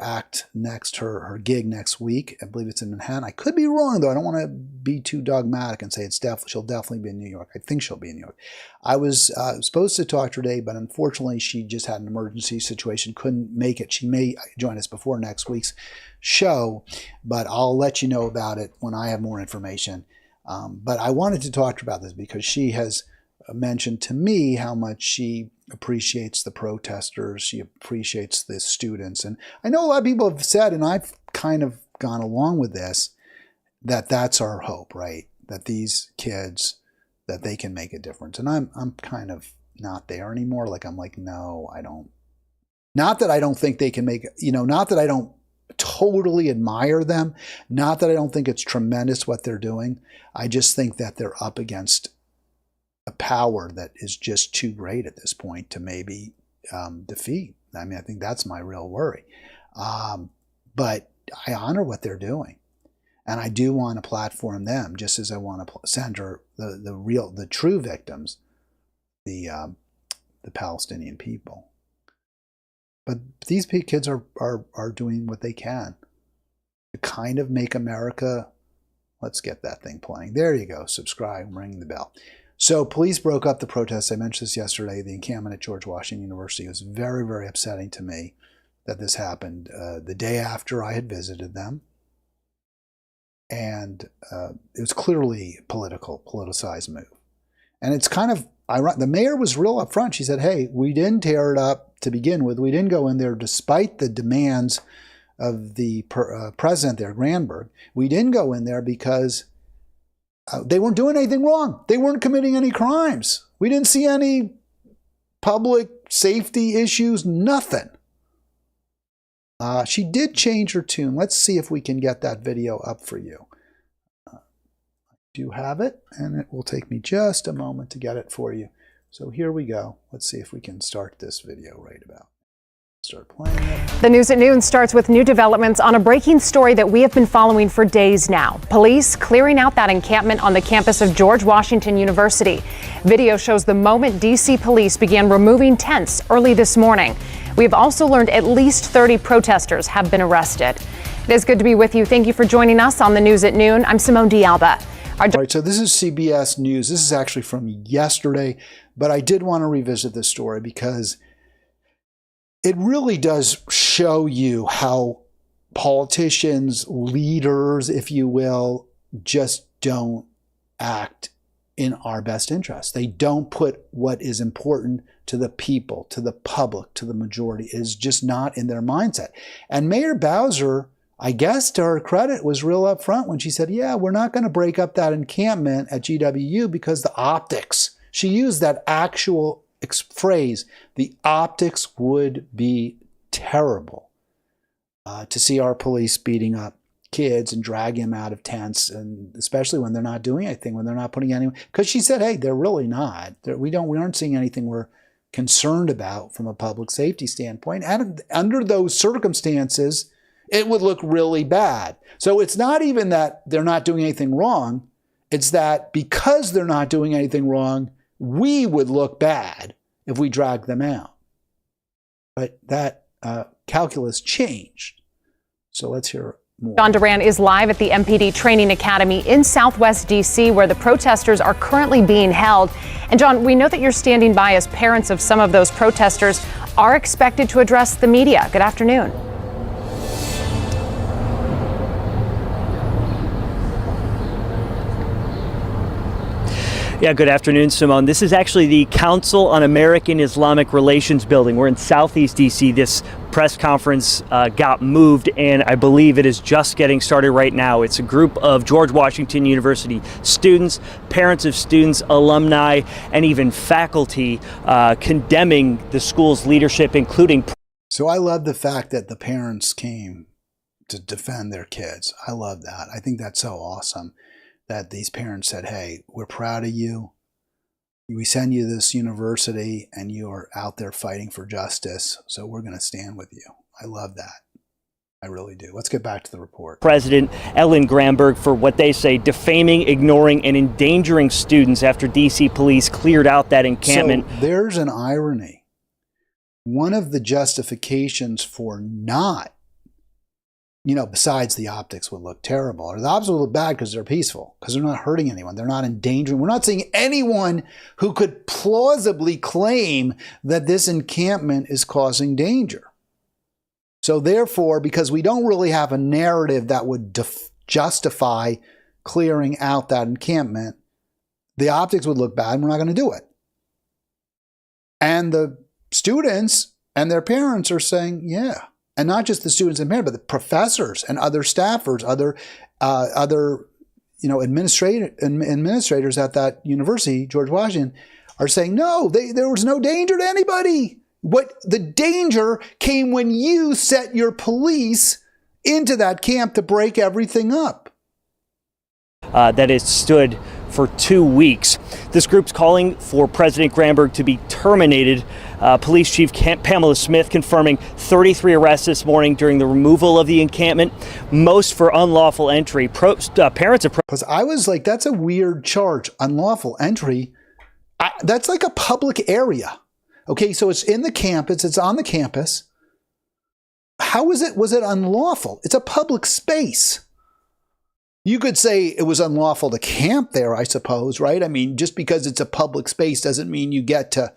act next, her gig next week. I believe it's in Manhattan. I could be wrong, though. I don't want to be too dogmatic and say she'll definitely be in New York. I think she'll be in New York. I was supposed to talk to her today, but unfortunately she just had an emergency situation, couldn't make it. She may join us before next week's show, but I'll let you know about it when I have more information. But I wanted to talk to her about this because she has mentioned to me how much she appreciates the protesters, she appreciates the students. And I know a lot of people have said, and I've kind of gone along with this, that that's our hope, right? That these kids, that they can make a difference. And I'm kind of not there anymore. I'm like, no, I don't. Not that I don't think they can make, not that I don't totally admire them. Not that I don't think it's tremendous what they're doing. I just think that they're up against a power that is just too great at this point to maybe defeat. I mean, I think that's my real worry. But I honor what they're doing. And I do want to platform them just as I want to center the true victims, the Palestinian people. But these kids are doing what they can to kind of make America. Let's get that thing playing. There you go. Subscribe, ring the bell. So police broke up the protests. I mentioned this yesterday. The encampment at George Washington University. It was very, very upsetting to me that this happened the day after I had visited them. And it was clearly a politicized move. And it's kind of ironic. The mayor was real upfront. She said, hey, we didn't tear it up to begin with. We didn't go in there despite the demands of the president there, Granberg. We didn't go in there because they weren't doing anything wrong. They weren't committing any crimes. We didn't see any public safety issues, nothing. She did change her tune. Let's see if we can get that video up for you. I do have it, and it will take me just a moment to get it for you. So here we go. Let's see if we can start this video right about. Start playing it. The news at noon starts with new developments on a breaking story that we have been following for days now. Police clearing out that encampment on the campus of George Washington University. Video shows the moment D.C. police began removing tents early this morning. We've also learned at least 30 protesters have been arrested. It is good to be with you. Thank you for joining us on the news at noon. I'm Simone D'Alba. All right, so this is CBS News. This is actually from yesterday, but I did want to revisit this story because it really does show you how politicians, leaders, if you will, just don't act in our best interest. They don't put what is important to the people, to the public, to the majority. It is just not in their mindset. And Mayor Bowser, I guess to her credit, was real upfront when she said, yeah, we're not going to break up that encampment at GWU because the optics. She used that actual phrase, the optics would be terrible to see our police beating up kids and dragging them out of tents, and especially when they're not doing anything, when they're not putting any, because she said, hey, they're really not. We aren't seeing anything we're concerned about from a public safety standpoint. And under those circumstances, it would look really bad. So it's not even that they're not doing anything wrong. It's that because they're not doing anything wrong, we would look bad if we dragged them out. But that calculus changed. So let's hear more. John Duran is live at the MPD Training Academy in Southwest D.C., where the protesters are currently being held. And John, we know that you're standing by as parents of some of those protesters are expected to address the media. Good afternoon. Yeah, good afternoon, Simone. This is actually the Council on American Islamic Relations building. We're in Southeast D.C. This press conference got moved, and I believe it is just getting started right now. It's a group of George Washington University students, parents of students, alumni, and even faculty condemning the school's leadership, including... So I love the fact that the parents came to defend their kids. I love that. I think that's so awesome that these parents said, hey, we're proud of you. We send you this university and you are out there fighting for justice. So we're going to stand with you. I love that. I really do. Let's get back to the report. President Ellen Gramberg for what they say defaming, ignoring, and endangering students after D.C. police cleared out that encampment. So there's an irony. One of the justifications for not, besides the optics would look terrible, or the optics would look bad because they're peaceful, because they're not hurting anyone. They're not endangering. We're not seeing anyone who could plausibly claim that this encampment is causing danger. So therefore, because we don't really have a narrative that would justify clearing out that encampment, the optics would look bad and we're not going to do it. And the students and their parents are saying, yeah. And not just the students and parents, but the professors and other staffers, other administrators at that university, George Washington, are saying, no, there was no danger to anybody. What the danger came when you set your police into that camp to break everything up. That has stood for 2 weeks. This group's calling for President Gramberg to be terminated. Police Chief Pamela Smith confirming 33 arrests this morning during the removal of the encampment, most for unlawful entry. Parents of... Because I was like, that's a weird charge, unlawful entry. That's like a public area. Okay, so it's in the campus, it's on the campus. How was it unlawful? It's a public space. You could say it was unlawful to camp there, I suppose, right? I mean, just because it's a public space doesn't mean you get to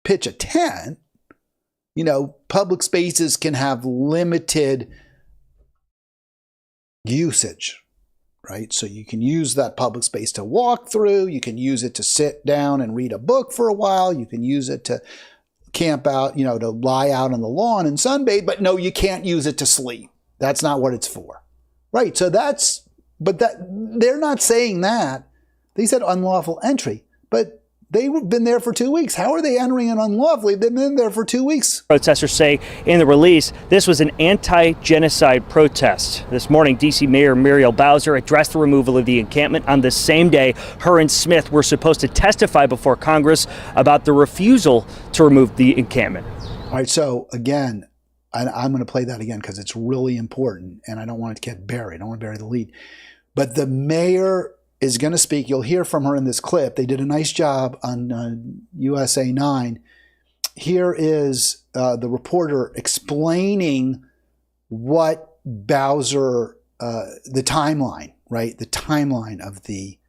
pitch a tent. Public spaces can have limited usage, right? So you can use that public space to walk through. You can use it to sit down and read a book for a while. You can use it to camp out, to lie out on the lawn and sunbathe. But no, you can't use it to sleep. That's not what it's for. Right, so they're not saying that. They said unlawful entry, but they've been there for 2 weeks. How are they entering it unlawfully? They've been there for 2 weeks. Protesters say in the release this was an anti-genocide protest. This morning, D.C. Mayor Muriel Bowser addressed the removal of the encampment on the same day her and Smith were supposed to testify before Congress about the refusal to remove the encampment. All right, so again, I'm going to play that again because it's really important and I don't want it to get buried. I don't want to bury the lead. But the mayor is going to speak. You'll hear from her in this clip. They did a nice job on USA 9. Here is the reporter explaining what Bowser, the timeline, right? The timeline of the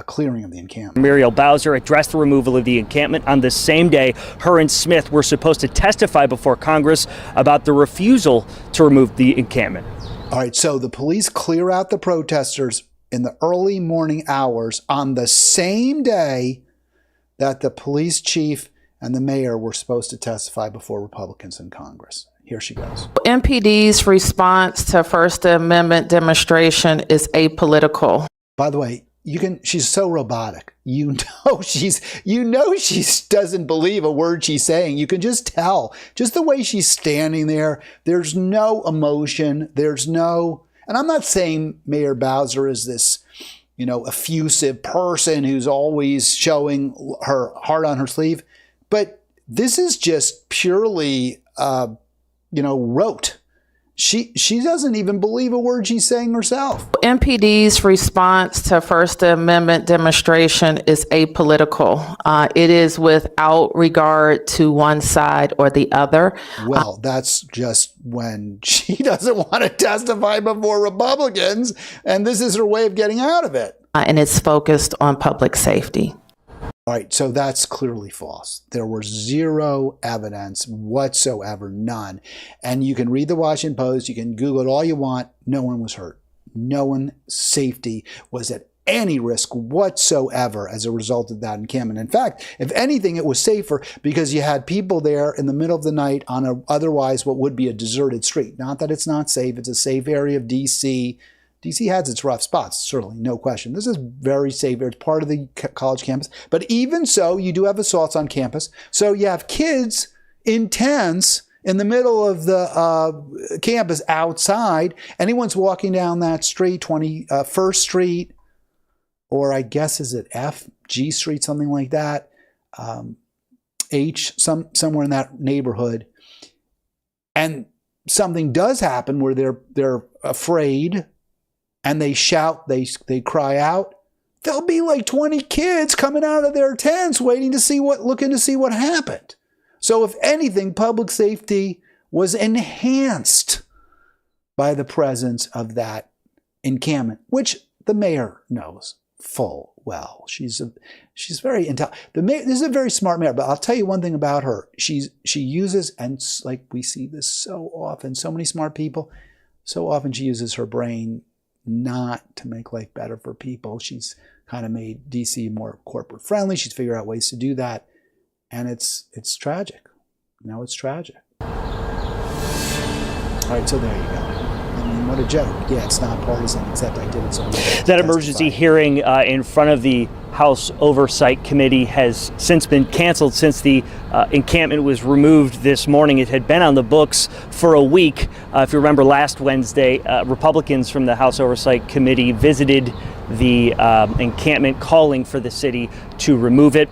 clearing of the encampment. Muriel Bowser addressed the removal of the encampment on the same day her and Smith were supposed to testify before Congress about the refusal to remove the encampment. All right, so the police clear out the protesters in the early morning hours on the same day that the police chief and the mayor were supposed to testify before Republicans in Congress. Here she goes. MPD's response to First Amendment demonstration is apolitical. By the way, she's so robotic. She doesn't believe a word she's saying. You can just tell. Just the way she's standing there. There's no emotion. And I'm not saying Mayor Bowser is this, effusive person who's always showing her heart on her sleeve. But this is just purely, rote. She doesn't even believe a word she's saying herself. MPD's response to First Amendment demonstration is apolitical. It is without regard to one side or the other. Well, that's just when she doesn't want to testify before Republicans, and this is her way of getting out of it. And it's focused on public safety. All right, so that's clearly false. There was zero evidence whatsoever, none. And you can read the Washington Post, you can Google it all you want. No one was hurt. No one's safety was at any risk whatsoever as a result of that encampment. In fact, if anything, it was safer because you had people there in the middle of the night on a otherwise what would be a deserted street. Not that it's not safe. It's a safe area of D.C. D.C. has its rough spots, certainly, no question. This is very safe. It's part of the college campus. But even so, you do have assaults on campus. So you have kids in tents in the middle of the campus outside. Anyone's walking down that street, 21st Street, or I guess is it F, G Street, something like that, H, somewhere in that neighborhood. And something does happen where they're afraid, and they shout, they cry out, there'll be like 20 kids coming out of their tents looking to see what happened. So if anything, public safety was enhanced by the presence of that encampment, which the mayor knows full well. She's very intelligent. This is a very smart mayor, but I'll tell you one thing about her. She uses, and like we see this so often, so many smart people, so often she uses her brain not to make life better for people. She's kind of made DC more corporate friendly. She's figured out ways to do that. And it's tragic. It's tragic. All right, so there you go. I mean, what a joke. Yeah, it's not partisan, except I did it so that emergency hearing in front of the House Oversight Committee has since been canceled since the encampment was removed this morning. It had been on the books for a week. If you remember last Wednesday, Republicans from the House Oversight Committee visited the encampment calling for the city to remove it.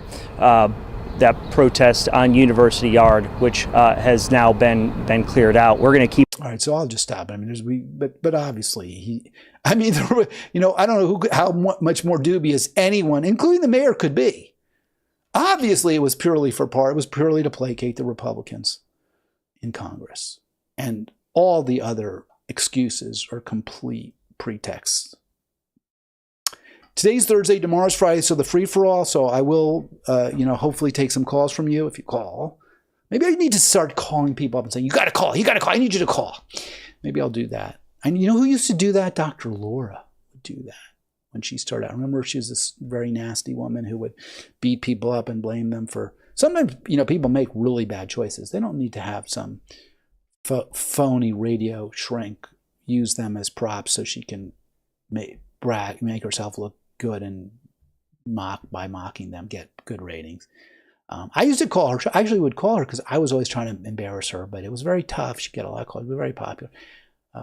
That protest on University Yard, which has now been cleared out. We're going to keep. All right, so I'll just stop. I mean, but obviously I don't know how much more dubious anyone, including the mayor, could be. Obviously, it was purely to placate the Republicans in Congress, and all the other excuses are complete pretexts. Today's Thursday, tomorrow's Friday, so the free-for-all. So I will, hopefully take some calls from you if you call. Maybe I need to start calling people up and saying, you got to call, I need you to call. Maybe I'll do that. And you know who used to do that? Dr. Laura would do that when she started out. I remember she was this very nasty woman who would beat people up and blame them for, sometimes, people make really bad choices. They don't need to have some phony radio shrink use them as props so she can make herself look good and mocking them, get good ratings. I used to call her. I actually would call her because I was always trying to embarrass her, but it was very tough. She'd get a lot of calls. It was very popular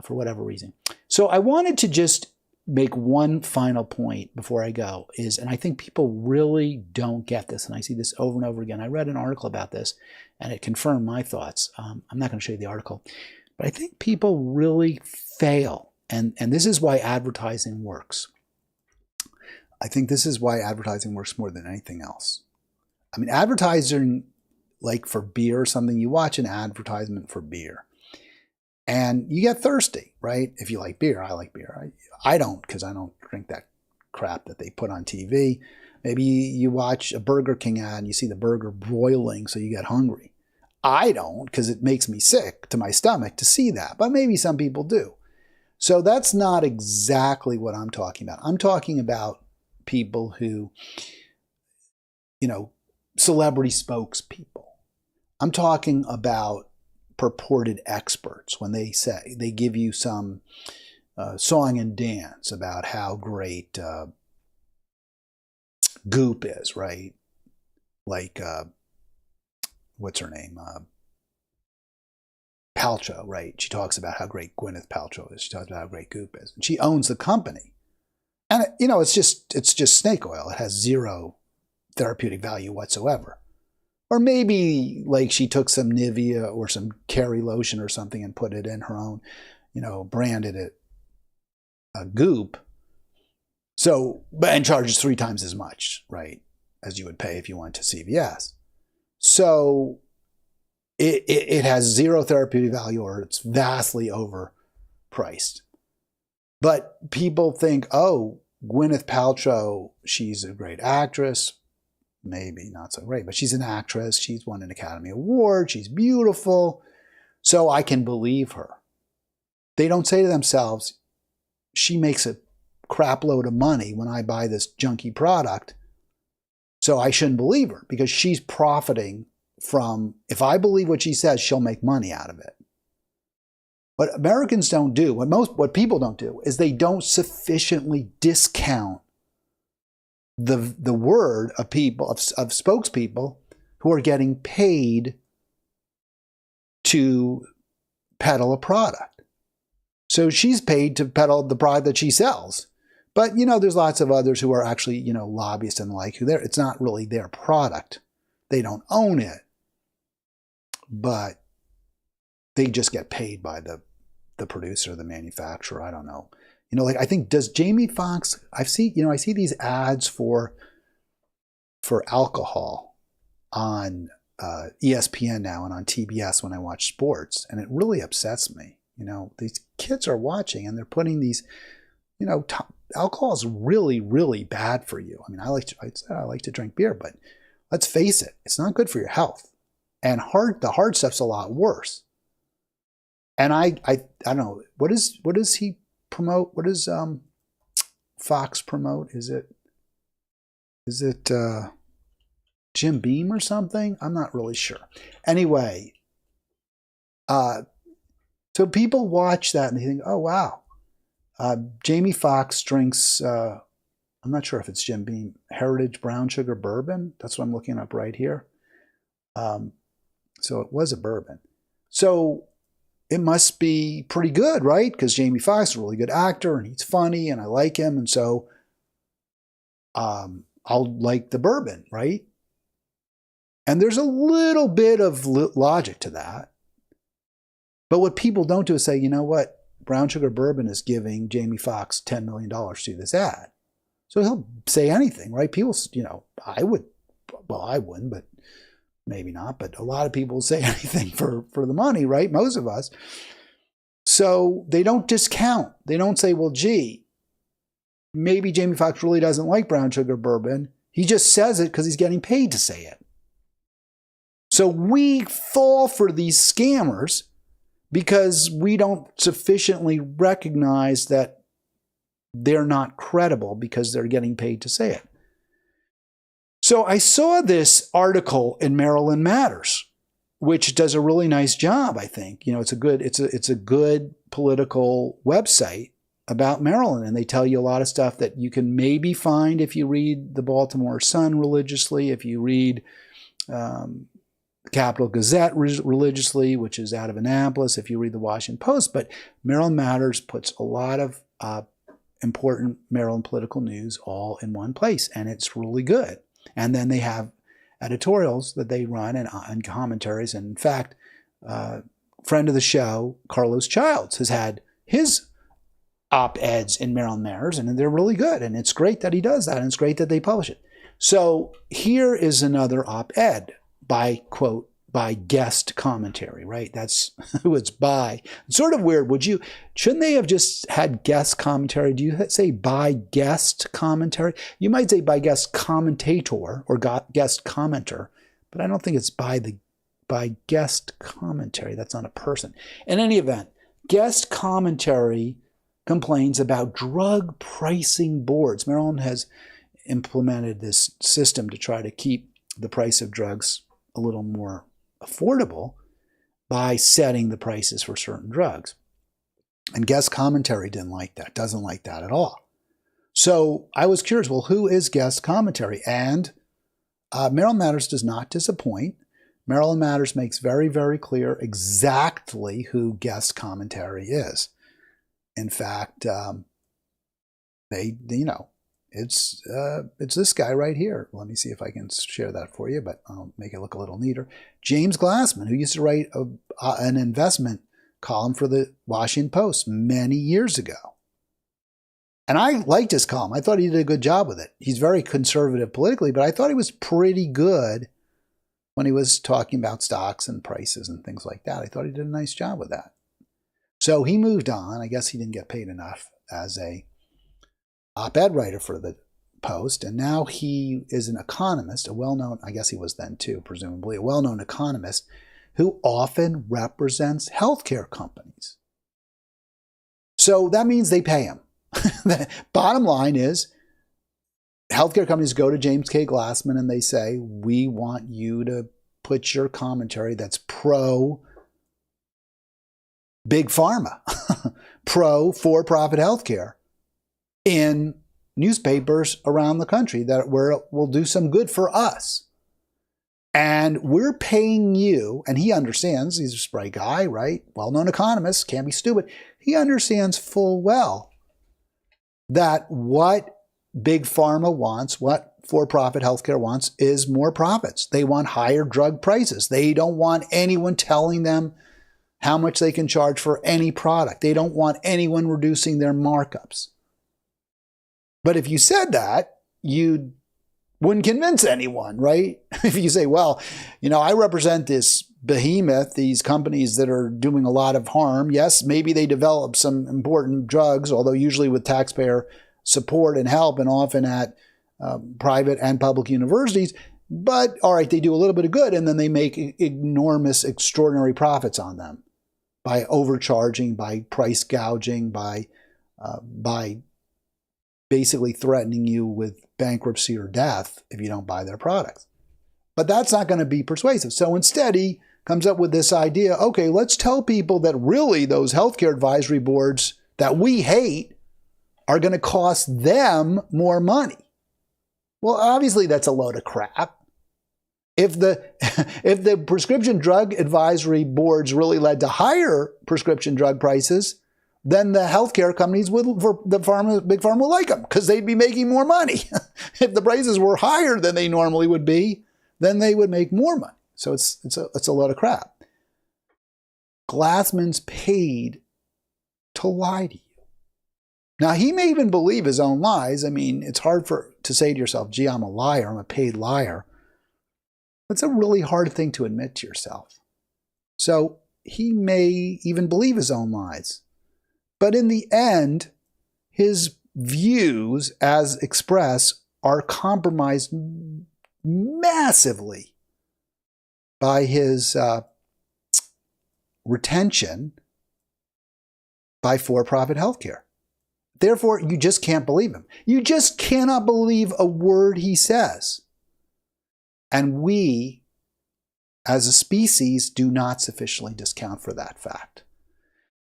for whatever reason. So I wanted to just make one final point before I go and I think people really don't get this, and I see this over and over again. I read an article about this, and it confirmed my thoughts. I'm not going to show you the article, but I think people really fail, and this is why advertising works. I think this is why advertising works more than anything else. I mean, advertising, like for beer or something, you watch an advertisement for beer and you get thirsty, right? If you like beer, I like beer. I don't, because I don't drink that crap that they put on TV. Maybe you watch a Burger King ad and you see the burger broiling, so you get hungry. I don't, because it makes me sick to my stomach to see that, but maybe some people do. So that's not exactly what I'm talking about. I'm talking about people who, celebrity spokespeople. I'm talking about purported experts when they give you some song and dance about how great Goop is, right? Like, what's her name? Paltrow, right? She talks about how great Gwyneth Paltrow is. She talks about how great Goop is. And she owns the company. And, it's just snake oil. It has zero therapeutic value whatsoever. Or maybe like she took some Nivea or some Kerry lotion or something and put it in her own, branded it a Goop. So, and charges 3 times as much, right, as you would pay if you went to CVS. So it has zero therapeutic value, or it's vastly overpriced. But people think, oh, Gwyneth Paltrow, she's a great actress. Maybe not so great, but she's an actress. She's won an Academy Award. She's beautiful. So I can believe her. They don't say to themselves, she makes a crap load of money when I buy this junky product, so I shouldn't believe her because she's profiting from, if I believe what she says, she'll make money out of it. What Americans don't do, what people don't do, is they don't sufficiently discount the word of people, of spokespeople who are getting paid to peddle a product. So she's paid to peddle the product that she sells. But, there's lots of others who are actually, lobbyists and the like, it's not really their product. They don't own it. But they just get paid by the producer, the manufacturer. I don't know. I think, does Jamie Foxx, I see these ads for alcohol on ESPN now and on TBS when I watch sports, and it really upsets me. These kids are watching and they're putting these, alcohol is really, really bad for you. I mean, I like to drink beer, but let's face it, it's not good for your health. And the hard stuff's a lot worse. And I don't know, what does he promote? What does Fox promote? Is it Jim Beam or something? I'm not really sure. Anyway, so people watch that and they think, oh wow, Jamie Foxx drinks, I'm not sure if it's Jim Beam, Heritage Brown Sugar Bourbon. That's what I'm looking up right here. So it was a bourbon. So it must be pretty good, right? Because Jamie Foxx is a really good actor and he's funny and I like him. And so I'll like the bourbon, right? And there's a little bit of logic to that. But what people don't do is say, you know what? Brown Sugar Bourbon is giving Jamie Foxx $10 million to this ad. So he'll say anything, right? People, I wouldn't, but maybe not. But a lot of people say anything for the money, right? Most of us. So they don't discount. They don't say, well, gee, maybe Jamie Foxx really doesn't like Brown Sugar Bourbon. He just says it because he's getting paid to say it. So we fall for these scammers because we don't sufficiently recognize that they're not credible because they're getting paid to say it. So I saw this article in Maryland Matters, which does a really nice job, I think. It's a good political website about Maryland, and they tell you a lot of stuff that you can maybe find if you read the Baltimore Sun religiously, if you read the Capital Gazette religiously, which is out of Annapolis, if you read the Washington Post. But Maryland Matters puts a lot of important Maryland political news all in one place, and it's really good. And then they have editorials that they run and commentaries. And in fact, friend of the show, Carlos Childs, has had his op-eds in Maryland Matters, and they're really good. And it's great that he does that, and it's great that they publish it. So here is another op-ed by, quote, by guest commentary, right? That's who it's by. It's sort of weird. Shouldn't they have just had guest commentary? Do you say by guest commentary? You might say by guest commentator or guest commenter, but I don't think it's by guest commentary. That's not a person. In any event, guest commentary complains about drug pricing boards. Maryland has implemented this system to try to keep the price of drugs a little more affordable by setting the prices for certain drugs. And guest commentary doesn't like that at all. So I was curious, well, who is guest commentary? And Maryland Matters does not disappoint. Maryland Matters makes very, very clear exactly who guest commentary is. In fact, they It's this guy right here. Let me see if I can share that for you, but I'll make it look a little neater. James Glassman, who used to write an investment column for the Washington Post many years ago. And I liked his column. I thought he did a good job with it. He's very conservative politically, but I thought he was pretty good when he was talking about stocks and prices and things like that. I thought he did a nice job with that. So he moved on. I guess he didn't get paid enough as a op-ed writer for the Post, and now he is an economist, a well-known, I guess he was then too, presumably, a well-known economist who often represents healthcare companies. So that means they pay him. The bottom line is, healthcare companies go to James K. Glassman and they say, we want you to put your commentary that's pro big pharma, pro for-profit healthcare in newspapers around the country that will do some good for us. And we're paying you, and he understands, he's a spry guy, right? Well-known economist, can't be stupid. He understands full well that what big pharma wants, what for-profit healthcare wants, is more profits. They want higher drug prices. They don't want anyone telling them how much they can charge for any product. They don't want anyone reducing their markups. But if you said that, you wouldn't convince anyone, right? If you say, well, I represent this behemoth, these companies that are doing a lot of harm. Yes, maybe they develop some important drugs, although usually with taxpayer support and help and often at private and public universities. But all right, they do a little bit of good and then they make enormous, extraordinary profits on them by overcharging, by price gouging, by basically threatening you with bankruptcy or death if you don't buy their products. But that's not going to be persuasive. So instead, he comes up with this idea, okay, let's tell people that really those healthcare advisory boards that we hate are going to cost them more money. Well, obviously that's a load of crap. If the prescription drug advisory boards really led to higher prescription drug prices, then the healthcare companies big pharma would like them because they'd be making more money. If the prices were higher than they normally would be, then they would make more money. So it's a load of crap. Glassman's paid to lie to you. Now, he may even believe his own lies. I mean, it's hard to say to yourself, gee, I'm a liar, I'm a paid liar. It's a really hard thing to admit to yourself. So he may even believe his own lies. But in the end, his views as expressed are compromised massively by his retention by for-profit healthcare. Therefore, you just can't believe him. You just cannot believe a word he says. And we, as a species, do not sufficiently discount for that fact.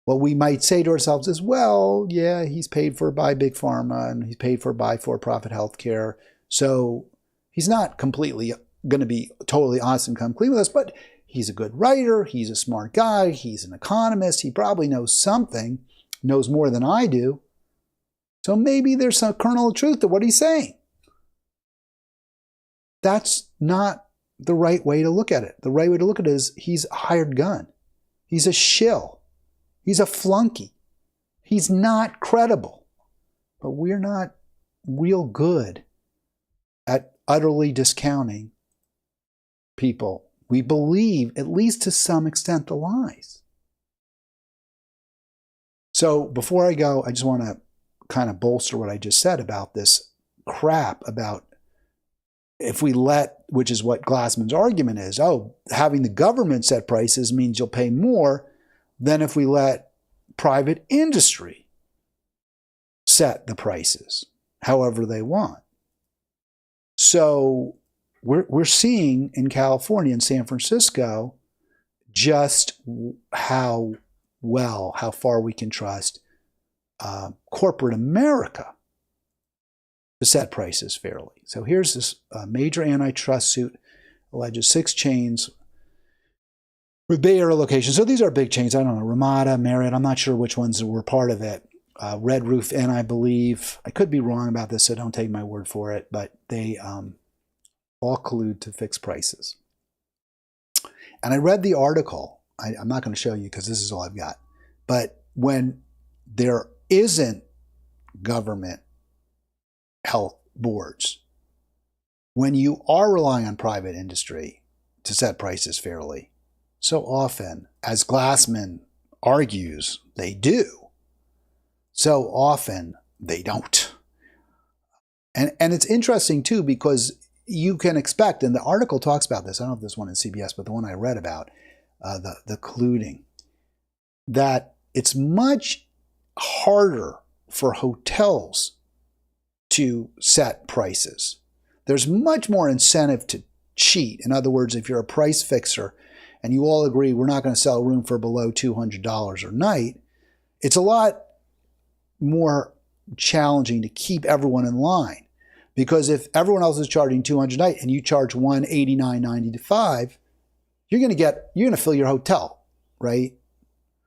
What we might say to ourselves is, well, yeah, he's paid for by big pharma and he's paid for by for-profit healthcare. So he's not completely going to be totally honest and come clean with us, but he's a good writer. He's a smart guy. He's an economist. He probably knows something, knows more than I do. So maybe there's some kernel of truth to what he's saying. That's not the right way to look at it. The right way to look at it is he's a hired gun. He's a shill. He's a flunky. He's not credible. But we're not real good at utterly discounting people. We believe, at least to some extent, the lies. So before I go, I just want to kind of bolster what I just said about this crap about if we let, which is what Glassman's argument is, having the government set prices means you'll pay more than if we let private industry set the prices however they want. So we're seeing in California and San Francisco just how far we can trust corporate America to set prices fairly. So here's this major antitrust suit, alleges 6 chains with Bay Area locations. So these are big chains. I don't know, Ramada, Marriott, I'm not sure which ones were part of it. Red Roof Inn, I believe. I could be wrong about this, so don't take my word for it, but they all collude to fix prices. And I read the article. I'm not going to show you because this is all I've got. But when there isn't government health boards, when you are relying on private industry to set prices fairly, so often, as Glassman argues, they do. So often, they don't. And it's interesting, too, because you can expect, and the article talks about this, I don't know if this one in CBS, but the one I read about, the colluding, that it's much harder for hotels to set prices. There's much more incentive to cheat. In other words, if you're a price fixer and you all agree we're not going to sell a room for below $200 a night, it's a lot more challenging to keep everyone in line. Because if everyone else is charging $200 a night and you charge $189.95, you're going to fill your hotel, right?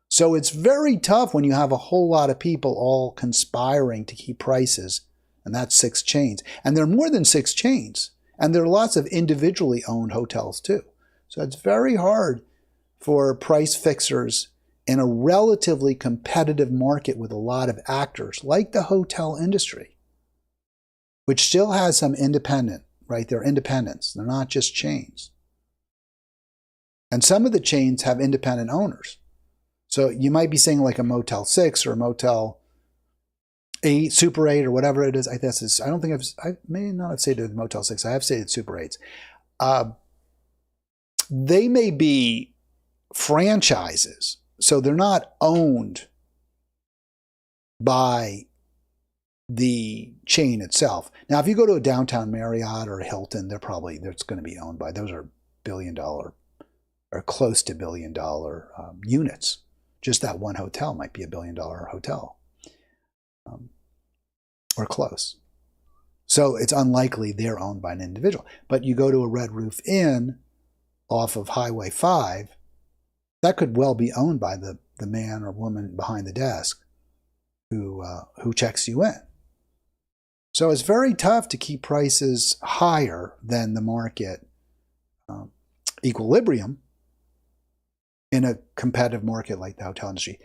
So it's very tough when you have a whole lot of people all conspiring to keep prices, and that's 6 chains. And there are more than 6 chains, and there are lots of individually owned hotels too. So it's very hard for price fixers in a relatively competitive market with a lot of actors, like the hotel industry, which still has some independent, right? They're independents. They're not just chains. And some of the chains have independent owners. So you might be saying like a Motel 6 or a Motel 8, Super 8 or whatever it is. I may not have stated Motel 6. I have stated Super 8s. They may be franchises. So they're not owned by the chain itself. Now, if you go to a downtown Marriott or a Hilton, that's going to be owned by, those are billion-dollar or close to billion-dollar units. Just that one hotel might be a billion-dollar hotel or close. So it's unlikely they're owned by an individual. But you go to a Red Roof Inn off of Highway 5, that could well be owned by the man or woman behind the desk who checks you in. So it's very tough to keep prices higher than the market equilibrium in a competitive market like the hotel industry.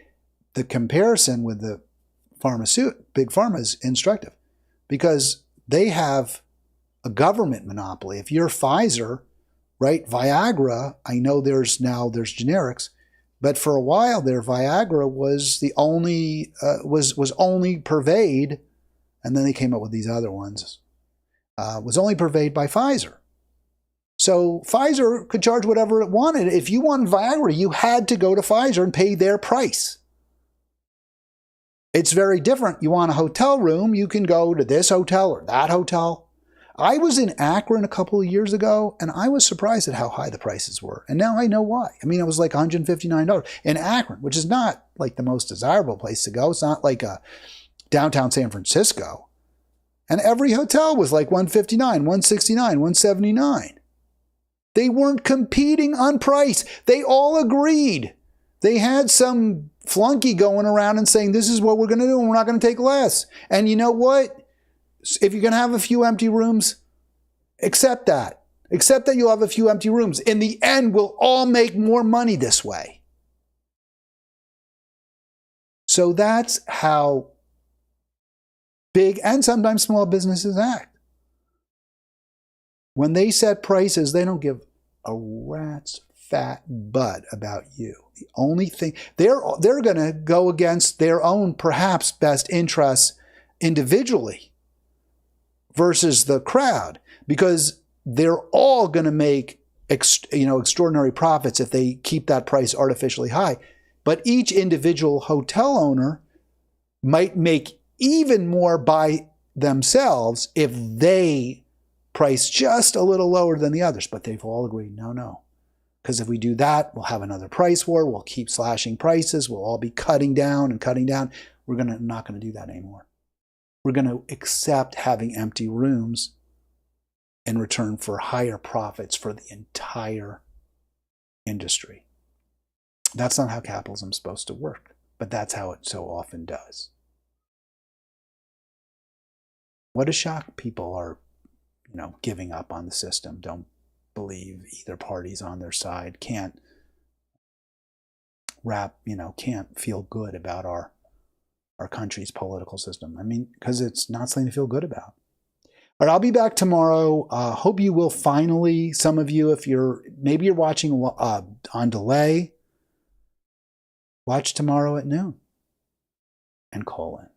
The comparison with the big pharma is instructive because they have a government monopoly. If you're Pfizer, right, Viagra, I know there's generics, but for a while there, Viagra was the only was only purveyed, and then they came up with these other ones. Was only purveyed by Pfizer. So Pfizer could charge whatever it wanted. If you wanted Viagra, you had to go to Pfizer and pay their price. It's very different. You want a hotel room, you can go to this hotel or that hotel. I was in Akron a couple of years ago, and I was surprised at how high the prices were. And now I know why. I mean, it was like $159 in Akron, which is not like the most desirable place to go. It's not like a downtown San Francisco. And every hotel was like $159, $169, $179. They weren't competing on price. They all agreed. They had some flunky going around and saying, this is what we're going to do, and we're not going to take less. And you know what? If you're going to have a few empty rooms, accept that. Accept that you'll have a few empty rooms. In the end, we'll all make more money this way. So that's how big and sometimes small businesses act. When they set prices, they don't give a rat's fat butt about you. The only thing, they're going to go against their own perhaps best interests individually versus the crowd, because they're all going to make extraordinary profits if they keep that price artificially high. But each individual hotel owner might make even more by themselves if they price just a little lower than the others. But they've all agreed, no. Because if we do that, we'll have another price war. We'll keep slashing prices. We'll all be cutting down and cutting down. We're not going to do that anymore. We're going to accept having empty rooms in return for higher profits for the entire industry. That's not how capitalism is supposed to work, but that's how it so often does. What a shock people are, giving up on the system, don't believe either party's on their side, can't can't feel good about our country's political system. I mean, because it's not something to feel good about. All right, I'll be back tomorrow. Hope you will finally, some of you, if maybe you're watching on delay, watch tomorrow at noon and call in.